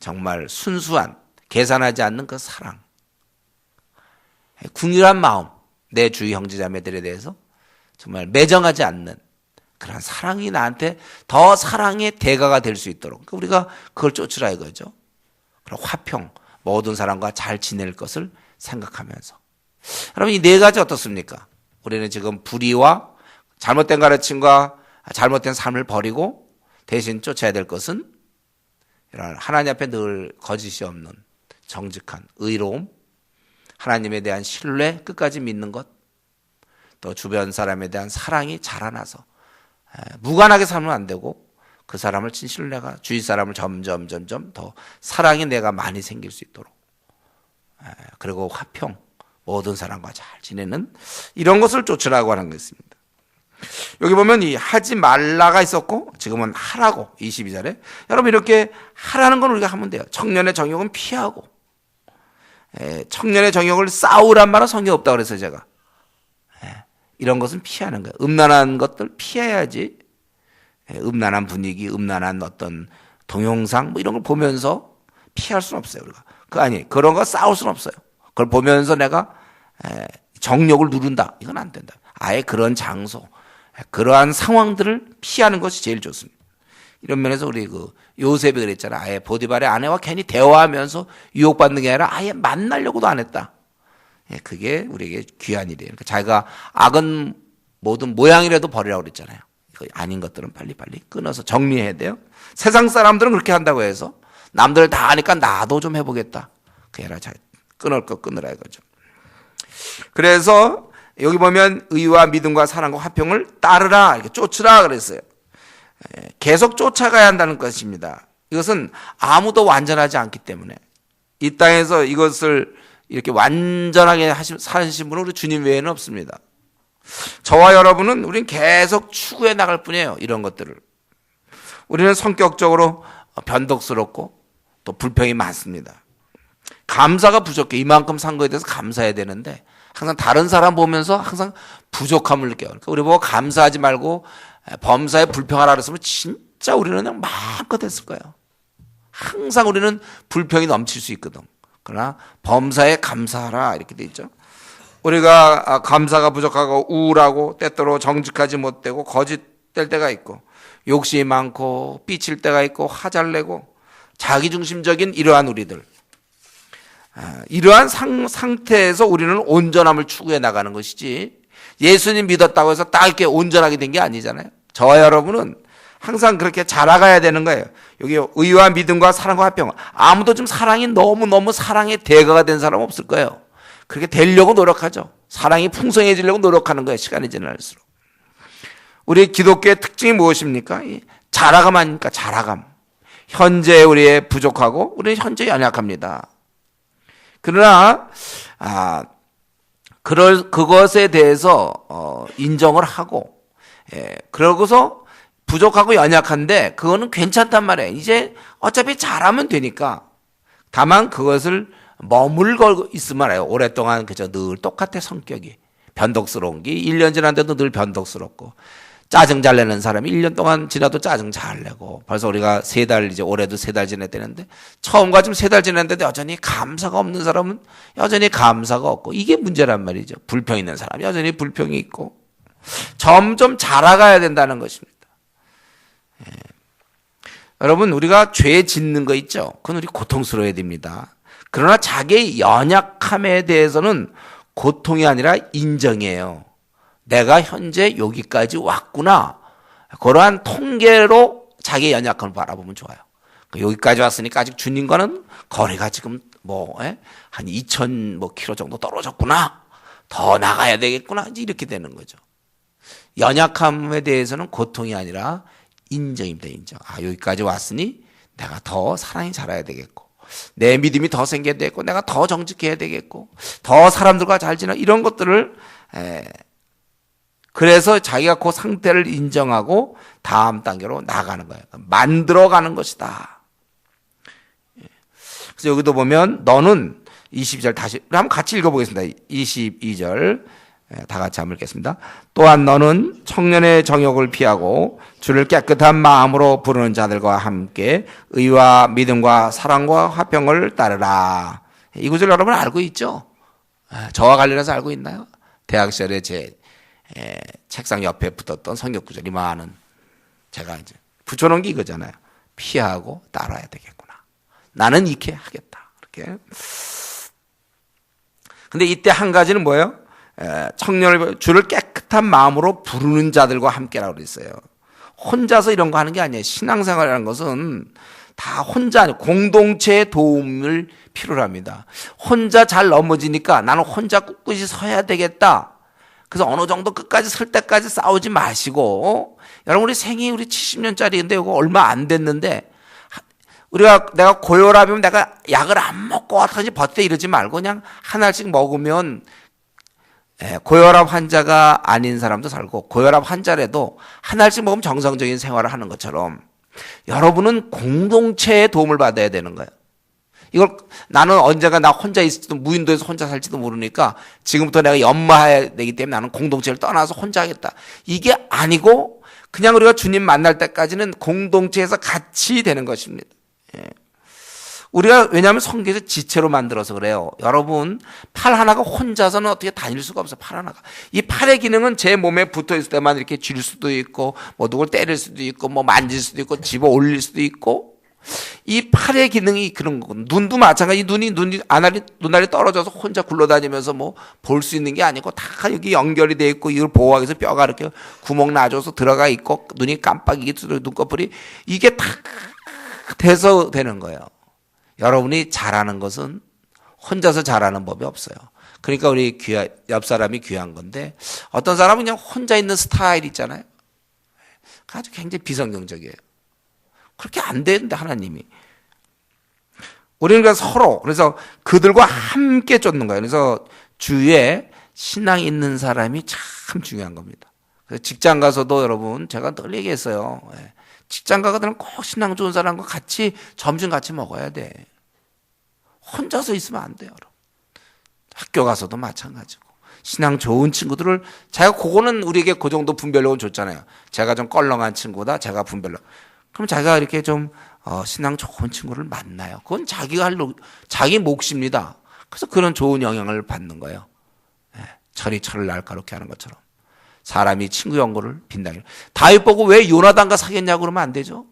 정말 순수한, 계산하지 않는 그 사랑, 궁휼한 마음, 내 주위 형제자매들에 대해서 정말 매정하지 않는 그런 사랑이 나한테 더 사랑의 대가가 될 수 있도록 우리가 그걸 쫓으라 이거죠. 그리고 화평, 모든 사람과 잘 지낼 것을 생각하면서. 여러분 이 네 가지 어떻습니까? 우리는 지금 불의와 잘못된 가르침과 잘못된 삶을 버리고 대신 쫓아야 될 것은 이런 하나님 앞에 늘 거짓이 없는 정직한 의로움, 하나님에 대한 신뢰, 끝까지 믿는 것, 또 주변 사람에 대한 사랑이 자라나서 무관하게 살면 안 되고 그 사람을 진실로 내가 주위 사람을 점점 더 사랑이 내가 많이 생길 수 있도록 그리고 화평, 모든 사람과 잘 지내는 이런 것을 쫓으라고 하는 것입니다. 여기 보면 이 하지 말라가 있었고 지금은 하라고 22절에 여러분 이렇게 하라는 건 우리가 하면 돼요. 청년의 정욕은 피하고 청년의 정욕을 싸우란 말은 성경에 없다고 그래서 제가 이런 것은 피하는 거예요. 음란한 것들 피해야지. 음란한 분위기, 음란한 어떤 동영상 뭐 이런 걸 보면서 피할 수는 없어요. 우리가 그런 거 싸울 수는 없어요. 그걸 보면서 내가 정욕을 누른다. 이건 안 된다. 아예 그런 장소, 그러한 상황들을 피하는 것이 제일 좋습니다. 이런 면에서 우리 요셉이 그랬잖아. 아예 보디발의 아내와 괜히 대화하면서 유혹받는 게 아니라 아예 만나려고도 안 했다. 그게 우리에게 귀한 일이에요. 그러니까 자기가 악은 모든 모양이라도 버리라고 그랬잖아요. 아닌 것들은 빨리빨리 끊어서 정리해야 돼요. 세상 사람들은 그렇게 한다고 해서 남들 다 하니까 나도 좀 해보겠다. 그게 아니라 잘 끊을 거 끊으라 이거죠. 그래서 여기 보면 의와 믿음과 사랑과 화평을 따르라, 이렇게 쫓으라 그랬어요. 계속 쫓아가야 한다는 것입니다. 이것은 아무도 완전하지 않기 때문에 이 땅에서 이것을 이렇게 완전하게 사신 분은 우리 주님 외에는 없습니다. 저와 여러분은 우리는 계속 추구해 나갈 뿐이에요. 이런 것들을. 우리는 성격적으로 변덕스럽고 또 불평이 많습니다. 감사가 부족해. 이만큼 산 거에 대해서 감사해야 되는데 항상 다른 사람 보면서 항상 부족함을 느껴요. 그러니까 우리 보고 감사하지 말고 범사에 불평하라 그랬으면 진짜 우리는 그냥 마음껏 했을 거예요. 항상 우리는 불평이 넘칠 수 있거든. 그러나 범사에 감사하라 이렇게 돼 있죠. 우리가 감사가 부족하고 우울하고 때때로 정직하지 못되고 거짓될 때가 있고 욕심이 많고 삐칠 때가 있고 화잘내고 자기중심적인 이러한 우리들, 이러한 상태에서 우리는 온전함을 추구해 나가는 것이지 예수님 믿었다고 해서 딱 이렇게 온전하게 된 게 아니잖아요. 저와 여러분은 항상 그렇게 자라가야 되는 거예요. 여기 의와 믿음과 사랑과 화평. 아무도 좀 사랑이 너무너무 사랑의 대가가 된 사람 없을 거예요. 그렇게 되려고 노력하죠. 사랑이 풍성해지려고 노력하는 거예요. 시간이 지날수록. 우리 기독교의 특징이 무엇입니까? 자라감 아닙니까? 자라감. 현재 우리의 부족하고 우리는 현재 연약합니다. 그러나 그것에 대해서 인정을 하고 그러고서 부족하고 연약한데 그거는 괜찮단 말이에요. 이제 어차피 잘하면 되니까. 다만 그것을 머물고 있으면 해요. 오랫동안 그저 늘 똑같아 성격이. 변덕스러운 게 1년 지났는데도 늘 변덕스럽고 짜증 잘 내는 사람이 1년 동안 지나도 짜증 잘 내고 벌써 우리가 3달 이제 올해도 3달 지냈다는데 처음과 지금 3달 지났는데 여전히 감사가 없는 사람은 여전히 감사가 없고 이게 문제란 말이죠. 불평 있는 사람 여전히 불평이 있고 점점 자라가야 된다는 것입니다. 여러분 우리가 죄 짓는 거 있죠. 그건 우리 고통스러워야 됩니다. 그러나 자기의 연약함에 대해서는 고통이 아니라 인정이에요. 내가 현재 여기까지 왔구나. 그러한 통계로 자기의 연약함을 바라보면 좋아요. 여기까지 왔으니까 아직 주님과는 거리가 지금 한 2,000 킬로 정도 떨어졌구나. 더 나가야 되겠구나. 이렇게 되는 거죠. 연약함에 대해서는 고통이 아니라 인정입니다. 인정. 여기까지 왔으니 내가 더 사랑이 자라야 되겠고 내 믿음이 더 생겨야 되겠고 내가 더 정직해야 되겠고 더 사람들과 잘 지내 이런 것들을 그래서 자기가 그 상태를 인정하고 다음 단계로 나가는 거예요. 만들어가는 것이다. 그래서 여기도 보면 너는 22절 다시 한번 같이 읽어보겠습니다. 22절 다 같이 한번 읽겠습니다. 또한 너는 청년의 정욕을 피하고 주를 깨끗한 마음으로 부르는 자들과 함께 의와 믿음과 사랑과 화평을 따르라. 이 구절 여러분 알고 있죠? 저와 관련해서 알고 있나요? 대학 시절에 제 책상 옆에 붙었던 성경 구절이 많은 제가 이제 붙여놓은 게 이거잖아요. 피하고 따라야 되겠구나. 나는 이렇게 하겠다. 이렇게. 근데 이때 한 가지는 뭐예요? 청년을 주를 깨끗한 마음으로 부르는 자들과 함께라고 그랬어요. 혼자서 이런 거 하는 게 아니에요. 신앙생활이라는 것은 다 혼자 아니에요. 공동체의 도움을 필요로 합니다. 혼자 잘 넘어지니까 나는 혼자 꿋꿋이 서야 되겠다. 그래서 어느 정도 끝까지 설 때까지 싸우지 마시고 여러분 우리 생이 우리 70년짜리인데 이거 얼마 안 됐는데 내가 고혈압이면 내가 약을 안 먹고 어떡하지 버텨 이러지 말고 그냥 하나씩 먹으면 고혈압 환자가 아닌 사람도 살고 고혈압 환자라도 하나씩 먹으면 정상적인 생활을 하는 것처럼 여러분은 공동체의 도움을 받아야 되는 거예요. 이걸 나는 언젠가 나 혼자 있을지도 무인도에서 혼자 살지도 모르니까 지금부터 내가 연마해야 되기 때문에 나는 공동체를 떠나서 혼자 하겠다. 이게 아니고 그냥 우리가 주님 만날 때까지는 공동체에서 같이 되는 것입니다. 우리가 왜냐하면 성경에서 지체로 만들어서 그래요. 여러분, 팔 하나가 혼자서는 어떻게 다닐 수가 없어요. 팔 하나가. 이 팔의 기능은 제 몸에 붙어 있을 때만 이렇게 쥘 수도 있고, 뭐 누굴 때릴 수도 있고, 뭐 만질 수도 있고, 집어 올릴 수도 있고, 이 팔의 기능이 그런 거고, 눈도 마찬가지. 눈알이 떨어져서 혼자 굴러다니면서 뭐 볼 수 있는 게 아니고 다 여기 연결이 돼 있고, 이걸 보호하기 위해서 뼈가 이렇게 구멍 나줘서 들어가 있고, 눈이 깜빡이기 눈꺼풀이 이게 다 돼서 되는 거예요. 여러분이 잘하는 것은 혼자서 잘하는 법이 없어요. 그러니까 우리 옆 사람이 귀한 건데, 어떤 사람은 그냥 혼자 있는 스타일 있잖아요. 아주 굉장히 비성경적이에요. 그렇게 안 되는데 하나님이. 우리는 그래서 서로, 그래서 그들과 함께 쫓는 거예요. 그래서 주위에 신앙 있는 사람이 참 중요한 겁니다. 그래서 직장 가서도 여러분, 제가 늘 얘기했어요. 직장 가거든 꼭 신앙 좋은 사람과 같이 점심 같이 먹어야 돼. 혼자서 있으면 안 돼요, 여러분. 학교 가서도 마찬가지고. 신앙 좋은 친구들을, 제가 그거는 우리에게 그 정도 분별력은 줬잖아요. 제가 좀 껄렁한 친구다, 제가 분별력. 그럼 자기가 이렇게 좀 신앙 좋은 친구를 만나요. 그건 자기가 자기 몫입니다. 그래서 그런 좋은 영향을 받는 거예요. 철이 철을 날카롭게 하는 것처럼. 사람이 친구 연고를 빈다기를. 다윗 보고 왜 요나단과 사귀었냐고 그러면 안 되죠.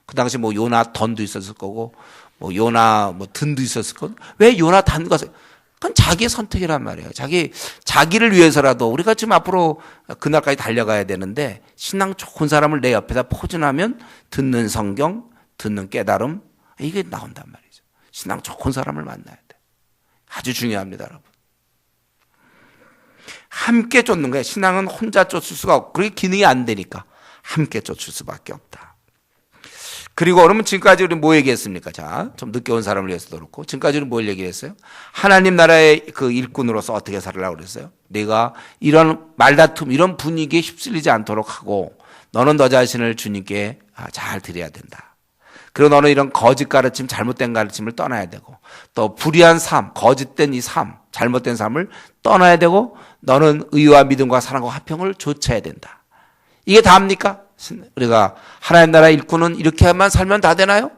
그 당시 뭐 요나던도 있었을 거고, 뭐 요나 뭐 든도 있었을 거고, 왜 요나단과 그건 자기의 선택이란 말이에요. 자기를 위해서라도 우리가 지금 앞으로 그날까지 달려가야 되는데, 신앙 좋은 사람을 내 옆에다 포진하면 듣는 성경, 듣는 깨달음, 이게 나온단 말이죠. 신앙 좋은 사람을 만나야 돼. 아주 중요합니다, 여러분. 함께 쫓는 거예요. 신앙은 혼자 쫓을 수가 없고, 그게 기능이 안 되니까 함께 쫓을 수밖에 없다. 그리고 그러면 지금까지 우리 뭐 얘기했습니까? 자, 좀 늦게 온 사람을 위해서도 그렇고, 지금까지 우리 뭘 얘기했어요? 하나님 나라의 그 일꾼으로서 어떻게 살으라고 그랬어요? 내가 이런 말다툼, 이런 분위기에 휩쓸리지 않도록 하고, 너는 너 자신을 주님께 잘 드려야 된다. 그리고 너는 이런 거짓 가르침, 잘못된 가르침을 떠나야 되고, 또 불의한 삶, 거짓된 이 삶, 잘못된 삶을 떠나야 되고, 너는 의와 믿음과 사랑과 화평을 좇아야 된다. 이게 다입니까? 우리가 하나님 나라 일꾼은 이렇게만 살면 다 되나요?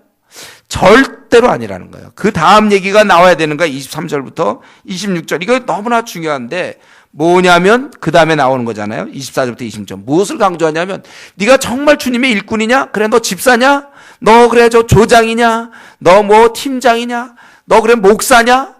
절대로 아니라는 거예요. 그 다음 얘기가 나와야 되는 거예요. 23절부터 26절. 이거 너무나 중요한데 뭐냐면 그 다음에 나오는 거잖아요. 24절부터 26절. 무엇을 강조하냐면, 네가 정말 주님의 일꾼이냐? 그래 너 집사냐? 너 그래 저 조장이냐? 너 뭐 팀장이냐? 너 그래 목사냐?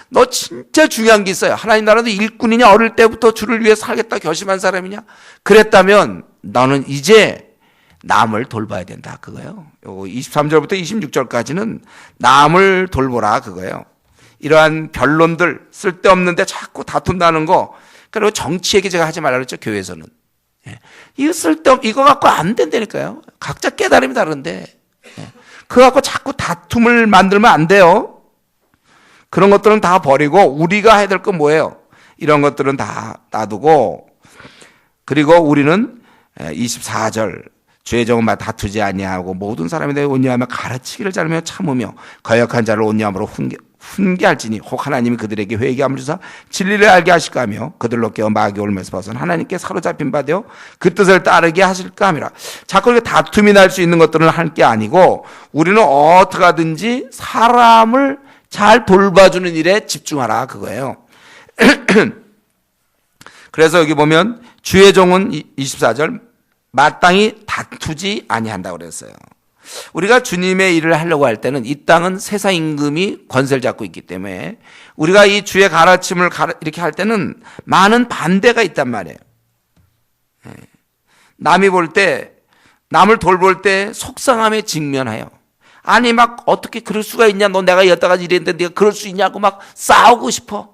너 진짜 중요한 게 있어요. 하나님 나라도 일꾼이냐? 어릴 때부터 주를 위해 살겠다 결심한 사람이냐? 그랬다면 너는 이제 남을 돌봐야 된다, 그거예요. 23절부터 26절까지는 남을 돌보라, 그거예요. 이러한 변론들, 쓸데없는데 자꾸 다툰다는 거, 그리고 정치 얘기 제가 하지 말라 그랬죠, 교회에서는. 이거 갖고 안 된다니까요. 각자 깨달음이 다른데, 그거 갖고 자꾸 다툼을 만들면 안 돼요. 그런 것들은 다 버리고 우리가 해야 될 건 뭐예요? 이런 것들은 다 놔두고, 그리고 우리는 24절 죄의 정은 다투지 아니하고 모든 사람에 대해 온유하며 가르치기를 잘하며 참으며 거역한 자를 온유함으로 훈계할지니 혹 하나님이 그들에게 회개함을 주사 진리를 알게 하실까 하며 그들로 깨어 마귀 올면서 벗은 하나님께 사로잡힌 바 되어 그 뜻을 따르게 하실까 함이라. 자꾸 이렇게 다툼이 날 수 있는 것들은 할 게 아니고, 우리는 어떻게 하든지 사람을 잘 돌봐주는 일에 집중하라, 그거예요. 그래서 여기 보면 주의 종은 24절 마땅히 다투지 아니한다고 그랬어요. 우리가 주님의 일을 하려고 할 때는 이 땅은 세상 임금이 권세를 잡고 있기 때문에 우리가 이 주의 가르침을 이렇게 할 때는 많은 반대가 있단 말이에요. 남이 볼 때, 남을 돌볼 때 속상함에 직면해요. 아니 막 어떻게 그럴 수가 있냐, 너 내가 여태까지 이랬는데 네가 그럴 수 있냐고 막 싸우고 싶어.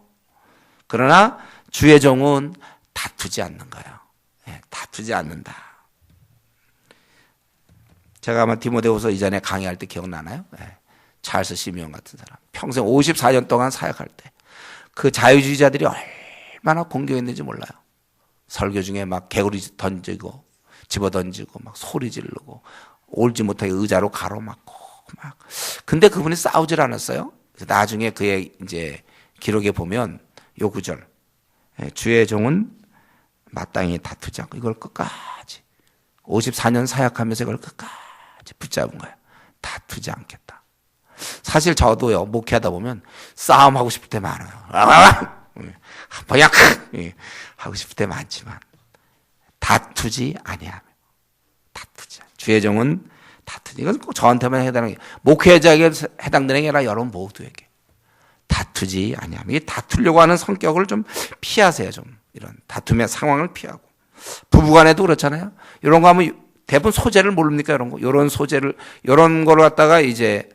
그러나 주의 종은 다투지 않는 거예요. 다투지 않는다. 제가 아마 디모데후서 이전에 강의할 때 기억나나요? 찰스 시미온 같은 사람, 평생 54년 동안 사역할 때 그 자유주의자들이 얼마나 공격했는지 몰라요. 설교 중에 막 개구리 던지고 집어 던지고 막 소리 지르고 옳지 못하게 의자로 가로막고 막. 근데 그분이 싸우질 않았어요. 나중에 그의 이제 기록에 보면 요 구절, 주의 종은 마땅히 다투지 않고, 이걸 끝까지 54년 사역하면서 이걸 끝까지 붙잡은 거예요. 다투지 않겠다. 사실 저도요, 목회하다 보면 싸움하고 싶을 때 많아요. 뭐야, 하고 싶을 때 많지만, 다투지 아니하며. 다투지. 주의 종은 다투지. 이건 꼭 저한테만 해당하는 게, 목회자에게 해당되는 게 아니라 여러분 모두에게. 다투지 아니하며. 이게 다투려고 하는 성격을 좀 피하세요, 좀. 이런 다툼의 상황을 피하고. 부부간에도 그렇잖아요. 이런 거 하면 대부분 소재를 모릅니까? 이런 거. 이런 소재를, 이런 거를 갖다가 이제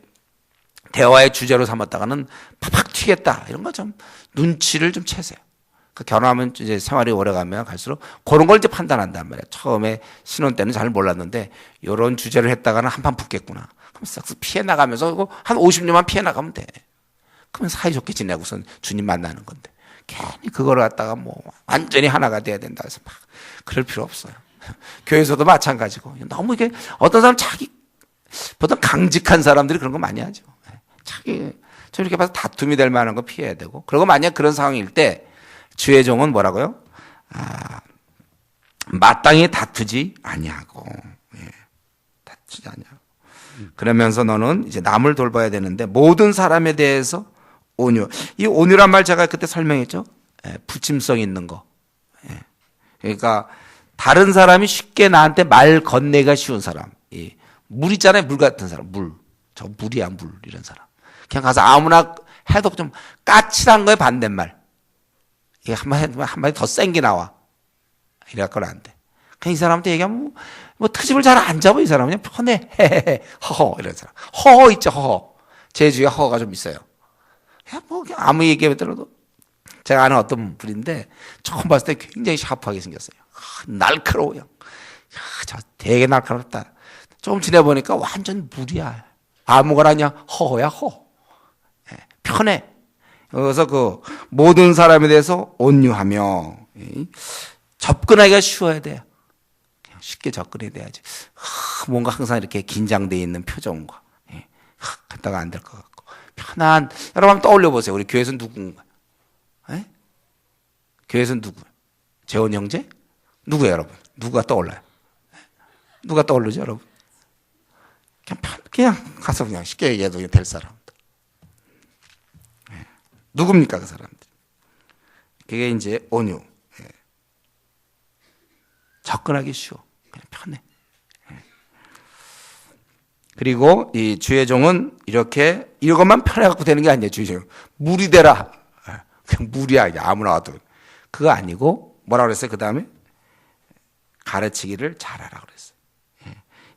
대화의 주제로 삼았다가는 팍팍 튀겠다. 이런 거 좀 눈치를 좀 채세요. 그 결혼하면 이제 생활이 오래 가면 갈수록 그런 걸 이제 판단한단 말이에요. 처음에 신혼 때는 잘 몰랐는데 이런 주제를 했다가는 한판 붙겠구나. 그럼 싹 피해 나가면서 한 50년만 피해 나가면 돼. 그러면 사이좋게 지내고선 주님 만나는 건데. 괜히 그걸 갖다가 뭐 완전히 하나가 돼야 된다 해서 막 그럴 필요 없어요. 교회에서도 마찬가지고. 너무 이게 어떤 사람 자기 보통 강직한 사람들이 그런 거 많이 하죠. 자기 저 이렇게 봐서 다툼이 될 만한 거 피해야 되고. 그리고 만약 그런 상황일 때 주의 종은 뭐라고요? 마땅히 다투지 아니하고. 다투지 아니하고. 그러면서 너는 이제 남을 돌봐야 되는데 모든 사람에 대해서 온유. 이 온유란 말 제가 그때 설명했죠. 부침성 있는 거. 그러니까 다른 사람이 쉽게 나한테 말 건네기가 쉬운 사람. 물 있잖아요. 물 같은 사람. 물. 저 물이야 물. 이런 사람. 그냥 가서 아무나 해도 좀 까칠한 거에 반대말. 이게 한마디 더 센 게 나와. 이래갖고는 안 돼. 그냥 이 사람한테 얘기하면 뭐 트집을 잘 안 잡아. 이 사람은 그냥 편해. 헤헤헤. 허허. 이런 사람. 허허 있죠. 허허. 제 주위에 허허가 좀 있어요. 그냥 뭐 그냥 아무 얘기 들어도 제가 아는 어떤 분인데 처음 봤을 때 굉장히 샤프하게 생겼어요. 날카로워요. 저 되게 날카롭다. 좀 지내보니까 완전 물이야. 아무거나 그냥 허허야 허. 편해. 그래서 그 모든 사람에 대해서 온유하며 접근하기가 쉬워야 돼요. 그냥 쉽게 접근해야 돼야지. 뭔가 항상 이렇게 긴장되어 있는 표정과 갔다가 안 될 것 같고 편한. 여러분 한번 떠올려 보세요. 우리 교회에서 누군가? 교회에서 누구? 재원 형제? 누구예요, 여러분? 누가 떠올라요? 누가 떠오르죠, 여러분? 그냥 가서 그냥 쉽게 얘기해도 될 사람. 누굽니까, 그 사람들? 그게 이제 온유. 접근하기 쉬워. 그냥 편해. 그리고 이 주의 종은 이렇게 이것만 편해갖고 되는 게 아니에요, 주의 종. 물이 되라. 그냥 물이야, 이게 아무나 와도. 그거 아니고, 뭐라 그랬어요, 그 다음에? 가르치기를 잘하라 그랬어요.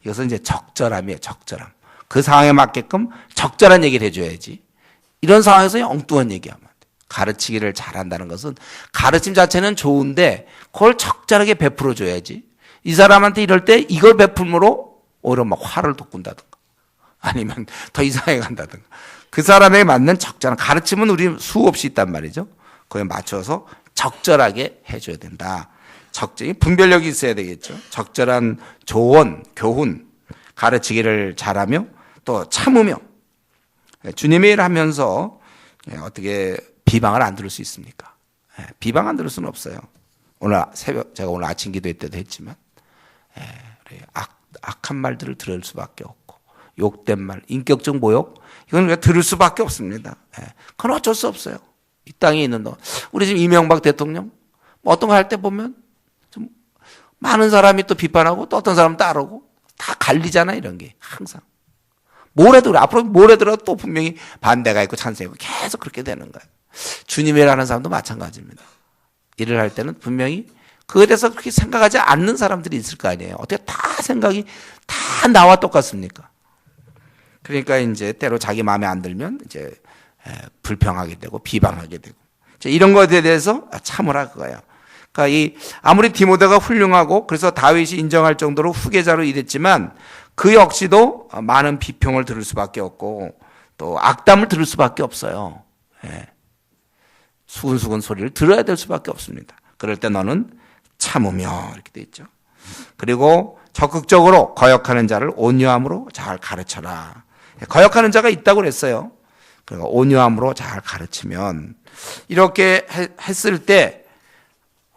이것은 이제 적절함이에요, 적절함. 그 상황에 맞게끔 적절한 얘기를 해줘야지. 이런 상황에서 엉뚱한 얘기하면 안 돼. 가르치기를 잘한다는 것은 가르침 자체는 좋은데 그걸 적절하게 베풀어 줘야지. 이 사람한테 이럴 때 이걸 베풀므로 오히려 막 화를 돋군다든가 아니면 더 이상하게 간다든가. 그 사람에 맞는 적절한 가르침은 우리 수없이 있단 말이죠. 그에 맞춰서 적절하게 해줘야 된다. 적절히 분별력이 있어야 되겠죠. 적절한 조언, 교훈, 가르치기를 잘하며 또 참으며. 주님의 일을 하면서 어떻게 비방을 안 들을 수 있습니까? 비방 안 들을 수는 없어요. 오늘 새벽 제가 오늘 아침 기도회 때도 했지만 악한 말들을 들을 수밖에 없고 욕된 말, 인격적 모욕 이건 우리가 들을 수밖에 없습니다. 그건 어쩔 수 없어요. 이 땅에 있는 너. 우리 지금 이명박 대통령 뭐 어떤 거 할 때 보면 좀 많은 사람이 또 비판하고 또 어떤 사람은 따르고 다 갈리잖아 이런 게 항상. 뭐래도 그래. 앞으로 뭐래더라도 또 분명히 반대가 있고 찬성이고 계속 그렇게 되는 거예요. 주님이라 하는 사람도 마찬가지입니다. 일을 할 때는 분명히 그에 대해서 그렇게 생각하지 않는 사람들이 있을 거 아니에요. 어떻게 다 생각이 다 나와 똑같습니까? 그러니까 이제 때로 자기 마음에 안 들면 이제 불평하게 되고 비방하게 되고 이런 것에 대해서 참으라 그거예요. 그러니까 아무리 디모데가 훌륭하고 그래서 다윗이 인정할 정도로 후계자로 일했지만 그 역시도 많은 비평을 들을 수밖에 없고 또 악담을 들을 수밖에 없어요. 수근수근 소리를 들어야 될 수밖에 없습니다. 그럴 때 너는 참으며 이렇게 돼 있죠. 그리고 적극적으로 거역하는 자를 온유함으로 잘 가르쳐라. 거역하는 자가 있다고 그랬어요. 그러니까 온유함으로 잘 가르치면 이렇게 했을 때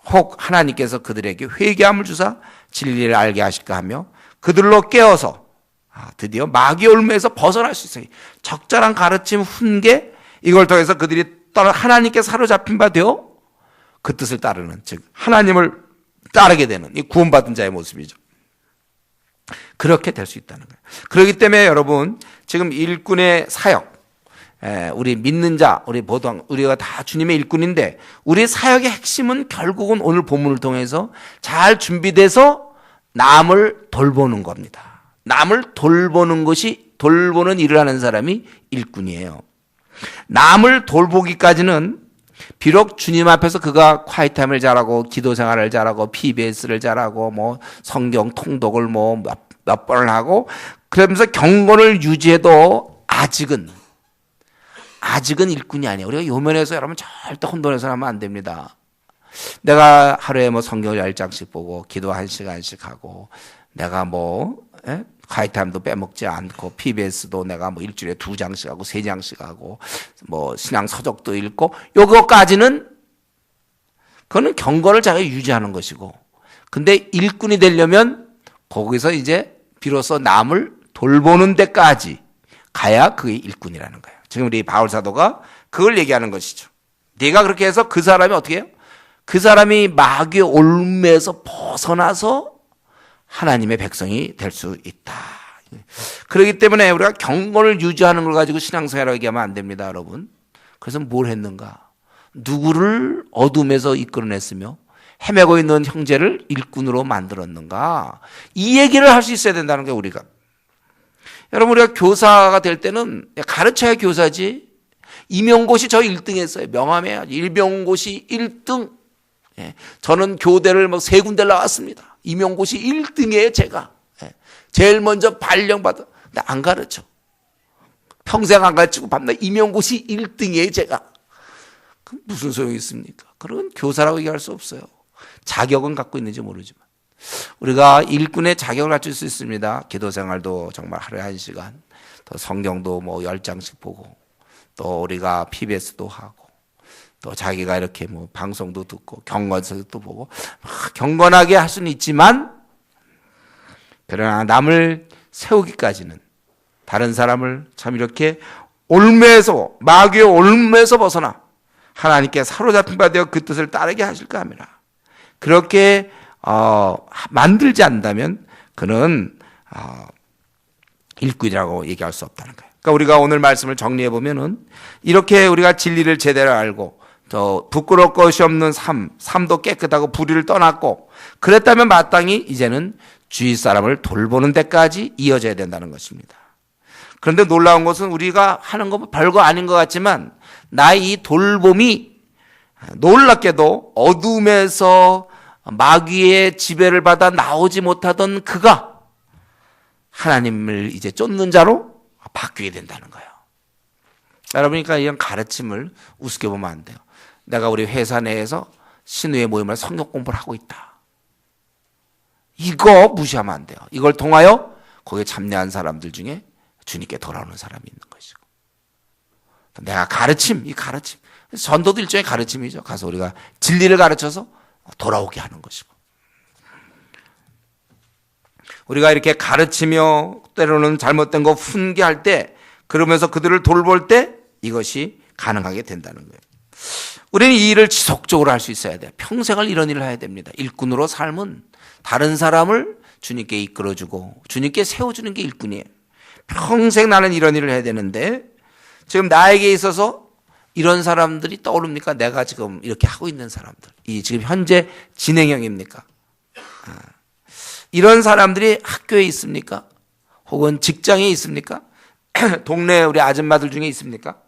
혹 하나님께서 그들에게 회개함을 주사 진리를 알게 하실까 하며 그들로 깨어서 드디어 마귀의 올무에서 벗어날 수 있어요. 적절한 가르침, 훈계, 이걸 통해서 그들이 하나님께 사로잡힌 바 되어 그 뜻을 따르는, 즉 하나님을 따르게 되는 이 구원받은 자의 모습이죠. 그렇게 될 수 있다는 거예요. 그렇기 때문에 여러분, 지금 일꾼의 사역, 우리 믿는 자, 우리 보통 우리가 다 주님의 일꾼인데, 우리 사역의 핵심은 결국은 오늘 본문을 통해서 잘 준비돼서 남을 돌보는 겁니다. 남을 돌보는 것이, 돌보는 일을 하는 사람이 일꾼이에요. 남을 돌보기까지는 비록 주님 앞에서 그가 콰이타임을 잘하고 기도 생활을 잘하고 PBS를 잘하고 뭐 성경 통독을 뭐 몇 번을 하고 그러면서 경건을 유지해도 아직은 일꾼이 아니에요. 우리가 요 면에서 여러분 절대 혼돈해서 하면 안 됩니다. 내가 하루에 뭐 성경을 10장씩 보고 기도 1시간씩 하고 내가 뭐 콰이타임도 빼먹지 않고 PBS도 내가 뭐 일주일에 2장씩 하고 3장씩 하고 뭐 신앙 서적도 읽고 요거까지는 그거는 경건을 자기가 유지하는 것이고, 근데 일꾼이 되려면 거기서 이제 비로소 남을 돌보는 데까지 가야 그게 일꾼이라는 거예요. 지금 우리 바울 사도가 그걸 얘기하는 것이죠. 네가 그렇게 해서 그 사람이 어떻게 해요? 그 사람이 마귀의 올무에서 벗어나서 하나님의 백성이 될 수 있다. 그렇기 때문에 우리가 경건을 유지하는 걸 가지고 신앙생활을 얘기하면 안 됩니다, 여러분. 그래서 뭘 했는가? 누구를 어둠에서 이끌어냈으며 헤매고 있는 형제를 일꾼으로 만들었는가? 이 얘기를 할 수 있어야 된다는 거예요, 우리가. 여러분, 우리가 교사가 될 때는 가르쳐야 교사지. 임용고시 저 1등 했어요. 명함해야지. 임용고시 1등. 저는 교대를 뭐 3군데 나왔습니다. 임용고시 1등이에요, 제가. 제일 먼저 발령받아. 근데 안 가르쳐. 평생 안 가르치고 밤낮 임용고시 1등이에요, 제가. 그럼 무슨 소용이 있습니까? 그런 교사라고 얘기할 수 없어요. 자격은 갖고 있는지 모르지만. 우리가 일꾼의 자격을 갖출 수 있습니다. 기도 생활도 정말 하루에 1시간, 또 성경도 뭐 10장씩 보고, 또 우리가 PBS도 하고, 또 자기가 이렇게 뭐 방송도 듣고, 경건서도 보고, 경건하게 할 수는 있지만, 그러나 남을 세우기까지는 다른 사람을 참 이렇게 올무에서, 마귀의 올무에서 벗어나 하나님께 사로잡힌 바 되어 그 뜻을 따르게 하실까 합니다. 그렇게 만들지 않는다면 그는 일꾼이라고 얘기할 수 없다는 거예요. 그러니까 우리가 오늘 말씀을 정리해 보면은 이렇게 우리가 진리를 제대로 알고 또 부끄러울 것이 없는 삶도 깨끗하고 불의를 떠났고 그랬다면 마땅히 이제는 주위 사람을 돌보는 데까지 이어져야 된다는 것입니다. 그런데 놀라운 것은 우리가 하는 거 별거 아닌 것 같지만 나의 이 돌봄이 놀랍게도 어둠에서 마귀의 지배를 받아 나오지 못하던 그가 하나님을 이제 쫓는 자로 바뀌게 된다는 거예요. 여러분이니까 이런 가르침을 우습게 보면 안 돼요. 내가 우리 회사 내에서 신우의 모임을 성경 공부를 하고 있다. 이거 무시하면 안 돼요. 이걸 통하여 거기에 참여한 사람들 중에 주님께 돌아오는 사람이 있는 것이고. 내가 이 가르침. 전도도 일종의 가르침이죠. 가서 우리가 진리를 가르쳐서 돌아오게 하는 것이고. 우리가 이렇게 가르치며 때로는 잘못된 거 훈계할 때 그러면서 그들을 돌볼 때 이것이 가능하게 된다는 거예요. 우리는 이 일을 지속적으로 할 수 있어야 돼요. 평생을 이런 일을 해야 됩니다. 일꾼으로 삶은 다른 사람을 주님께 이끌어주고 주님께 세워주는 게 일꾼이에요. 평생 나는 이런 일을 해야 되는데 지금 나에게 있어서 이런 사람들이 떠오릅니까? 내가 지금 이렇게 하고 있는 사람들. 이 지금 현재 진행형입니까? 이런 사람들이 학교에 있습니까? 혹은 직장에 있습니까? 동네 우리 아줌마들 중에 있습니까?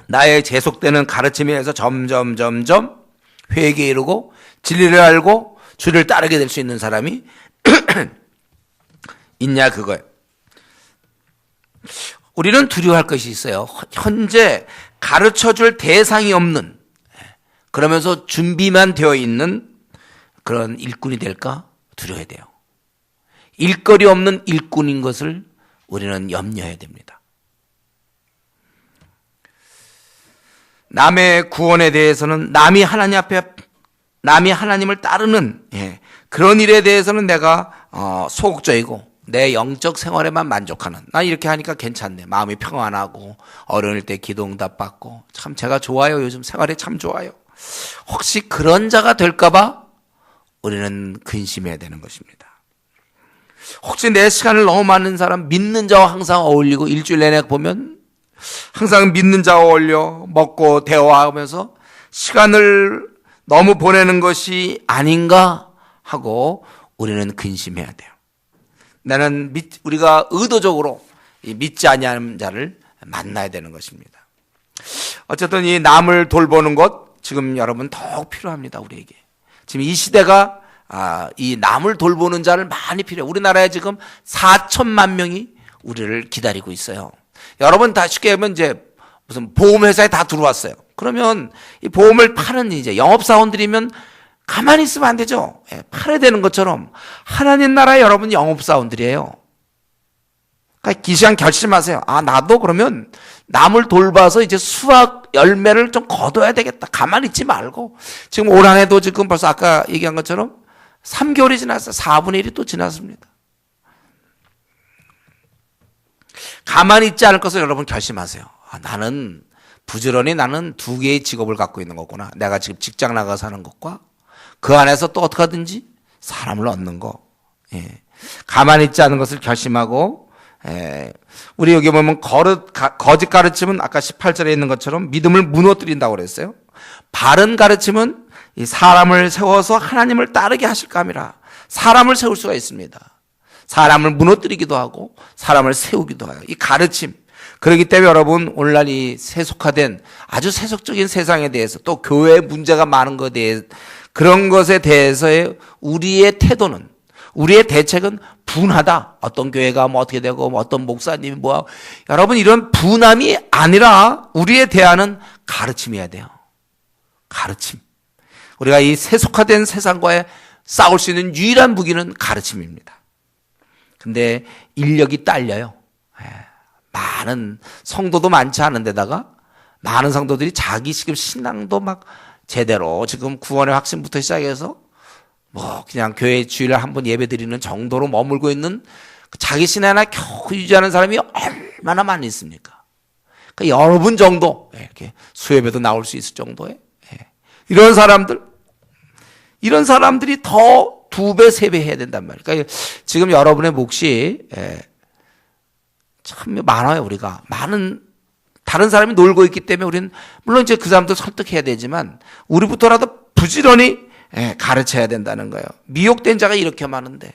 나의 계속되는 가르침에 의해서 점점 회개에 이르고 진리를 알고 주를 따르게 될 수 있는 사람이 있냐 그거예요. 우리는 두려워할 것이 있어요. 현재 가르쳐줄 대상이 없는 그러면서 준비만 되어 있는 그런 일꾼이 될까 두려워야 돼요. 일거리 없는 일꾼인 것을 우리는 염려해야 됩니다. 남의 구원에 대해서는 남이 하나님을 따르는 그런 일에 대해서는 내가 소극적이고 내 영적 생활에만 만족하는, 나 이렇게 하니까 괜찮네, 마음이 평안하고 어려울 때 기도 응답 받고 참 제가 좋아요, 요즘 생활이 참 좋아요. 혹시 그런 자가 될까봐 우리는 근심해야 되는 것입니다. 혹시 내 시간을 너무 많은 사람, 믿는 자와 항상 어울리고 일주일 내내 보면 항상 믿는 자와 어울려 먹고 대화하면서 시간을 너무 보내는 것이 아닌가 하고 우리는 근심해야 돼요. 나는 우리가 의도적으로 믿지 아니하는 자를 만나야 되는 것입니다. 어쨌든 이 남을 돌보는 것 지금 여러분 더욱 필요합니다. 우리에게 지금 이 시대가 이 남을 돌보는 자를 많이 필요해요. 우리나라에 지금 4천만 명이 우리를 기다리고 있어요. 여러분 다 쉽게 하면 이제 무슨 보험회사에 다 들어왔어요. 그러면 이 보험을 파는 이제 영업사원들이면 가만히 있으면 안 되죠. 팔아야 되는 것처럼 하나님 나라의 여러분 영업사원들이에요. 그러니까 기시한 결심하세요. 나도 그러면 남을 돌봐서 이제 수확 열매를 좀 거둬야 되겠다. 가만히 있지 말고. 지금 올 한 해도 지금 벌써 아까 얘기한 것처럼 3개월이 지났어요. 4분의 1이 또 지났습니다. 가만히 있지 않을 것을 여러분 결심하세요. 나는 부지런히 나는 두 개의 직업을 갖고 있는 거구나. 내가 지금 직장 나가서 하는 것과 그 안에서 또 어떻게 하든지 사람을 얻는 거. 가만히 있지 않은 것을 결심하고, 우리 여기 보면 거짓 가르침은 아까 18절에 있는 것처럼 믿음을 무너뜨린다고 그랬어요. 바른 가르침은 이 사람을 세워서 하나님을 따르게 하실까 함이라. 사람을 세울 수가 있습니다. 사람을 무너뜨리기도 하고 사람을 세우기도 해요. 이 가르침. 그렇기 때문에 여러분 오늘날 이 세속화된 아주 세속적인 세상에 대해서 또 교회에 문제가 많은 것에 대해 그런 것에 대해서의 우리의 태도는, 우리의 대책은 분하다. 어떤 교회가 뭐 어떻게 되고 뭐 어떤 목사님이 뭐하고, 여러분 이런 분함이 아니라 우리의 대안은 가르침이어야 돼요. 가르침. 우리가 이 세속화된 세상과의 싸울 수 있는 유일한 무기는 가르침입니다. 근데 인력이 딸려요. 많은 성도도 많지 않은 데다가 많은 성도들이 자기 지금 신앙도 막 제대로 지금 구원의 확신부터 시작해서 뭐 그냥 교회 주일에 한 번 예배 드리는 정도로 머물고 있는 자기 신앙 하나 겨우 유지하는 사람이 얼마나 많이 있습니까? 그러니까 여러분 정도 이렇게 수협에도 나올 수 있을 정도의 이런 사람들이 더 2배, 3배 해야 된단 말이에요. 그러니까 지금 여러분의 몫이 참 많아요. 우리가 많은 다른 사람이 놀고 있기 때문에 우리는 물론 이제 그 사람도 설득해야 되지만 우리부터라도 부지런히 가르쳐야 된다는 거예요. 미혹된 자가 이렇게 많은데,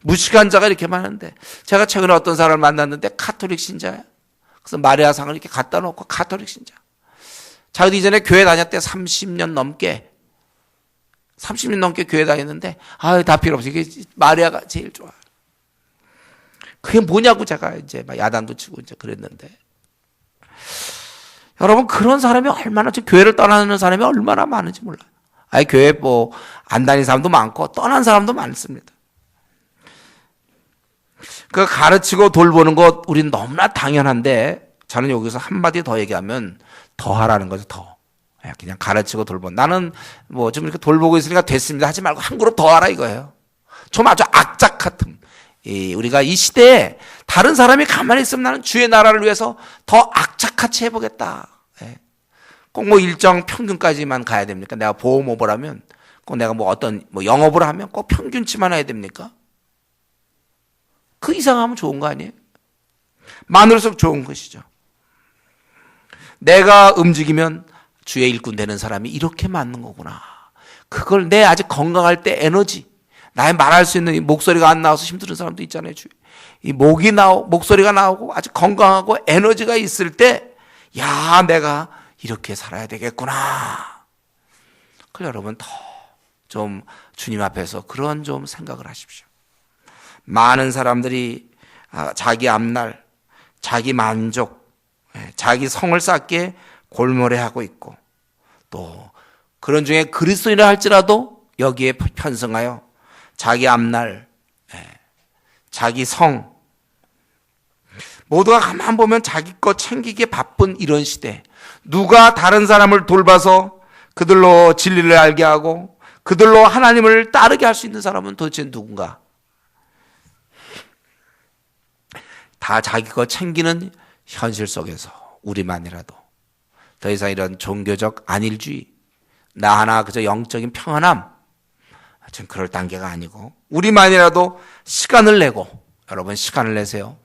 무식한 자가 이렇게 많은데, 제가 최근에 어떤 사람을 만났는데 카톨릭 신자예요. 그래서 마리아상을 이렇게 갖다 놓고 카톨릭 신자. 자기도 이전에 교회 다녔대. 30년 넘게 교회 다녔는데 다 필요 없어. 이게 마리아가 제일 좋아. 그게 뭐냐고 제가 이제 막 야단도 치고 이제 그랬는데, 여러분 그런 사람이 얼마나, 지금 교회를 떠나는 사람이 얼마나 많은지 몰라요. 교회 뭐 안 다니는 사람도 많고 떠난 사람도 많습니다. 그 가르치고 돌보는 것 우리는 너무나 당연한데, 저는 여기서 한마디 더 얘기하면 더 하라는 거죠. 더. 그냥 가르치고 돌보. 나는 뭐 좀 이렇게 돌보고 있으니까 됐습니다 하지 말고 한 그룹 더 하라 이거예요. 좀 아주 악착 같은. 우리가 이 시대에 다른 사람이 가만히 있으면 나는 주의 나라를 위해서 더 악착같이 해보겠다. 꼭 뭐 일정 평균까지만 가야 됩니까? 내가 보험업을 하면 꼭 내가 뭐 어떤 뭐 영업을 하면 꼭 평균치만 해야 됩니까? 그 이상 하면 좋은 거 아니에요? 많을수록 좋은 것이죠. 내가 움직이면 주의 일꾼 되는 사람이 이렇게 맞는 거구나. 그걸 내 아직 건강할 때 에너지, 나의 말할 수 있는 이 목소리가 안 나와서 힘든 사람도 있잖아요. 이 목소리가 나오고 아주 건강하고 에너지가 있을 때, 야, 내가 이렇게 살아야 되겠구나. 그 여러분 더 좀 주님 앞에서 그런 좀 생각을 하십시오. 많은 사람들이 자기 앞날, 자기 만족, 자기 성을 쌓기에 골몰해하고 있고, 또 그런 중에 그리스도인이라 할지라도 여기에 편승하여 자기 앞날, 자기 성, 모두가 가만 보면 자기 것 챙기기에 바쁜 이런 시대, 누가 다른 사람을 돌봐서 그들로 진리를 알게 하고 그들로 하나님을 따르게 할 수 있는 사람은 도대체 누군가? 다 자기 거 챙기는 현실 속에서 우리만이라도 더 이상 이런 종교적 안일주의, 나 하나 그저 영적인 평안함, 지금 그럴 단계가 아니고 우리만이라도 시간을 내고, 여러분 시간을 내세요.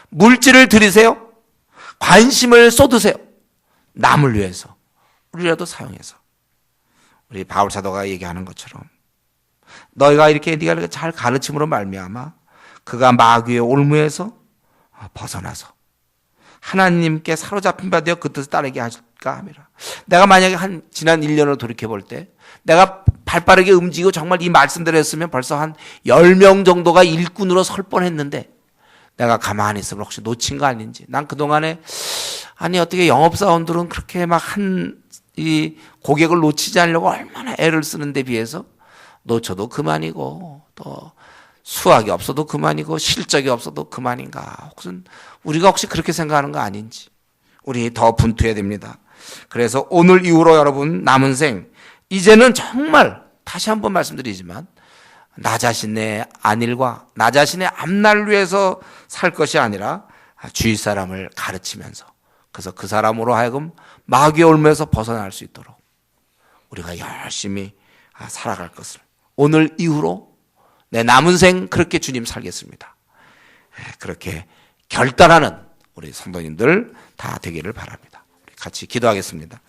물질을 들이세요. 관심을 쏟으세요. 남을 위해서 우리라도 사용해서, 우리 바울 사도가 얘기하는 것처럼 너희가 이렇게 네가 잘 가르침으로 말미암아 그가 마귀의 올무에서 벗어나서 하나님께 사로잡힌 바 되어 그 뜻을 따르게 하실까 함이라. 내가 만약에 지난 1년을 돌이켜볼 때 내가 발빠르게 움직이고 정말 이 말씀대로 했으면 벌써 한 10명 정도가 일꾼으로 설 뻔했는데 내가 가만히 있으면 혹시 놓친 거 아닌지. 난 그동안에 아니 어떻게 영업사원들은 그렇게 막 이 고객을 놓치지 않으려고 얼마나 애를 쓰는데 비해서 놓쳐도 그만이고 또 수학이 없어도 그만이고 실적이 없어도 그만인가. 우리가 혹시 그렇게 생각하는 거 아닌지. 우리 더 분투해야 됩니다. 그래서 오늘 이후로 여러분 남은 생 이제는 정말 다시 한번 말씀드리지만 나 자신의 안일과 나 자신의 앞날 위해서 살 것이 아니라 주위 사람을 가르치면서, 그래서 그 사람으로 하여금 마귀의 올무에서 벗어날 수 있도록 우리가 열심히 살아갈 것을 오늘 이후로 내 남은 생 그렇게 주님 살겠습니다. 그렇게 결단하는 우리 성도님들 다 되기를 바랍니다. 같이 기도하겠습니다.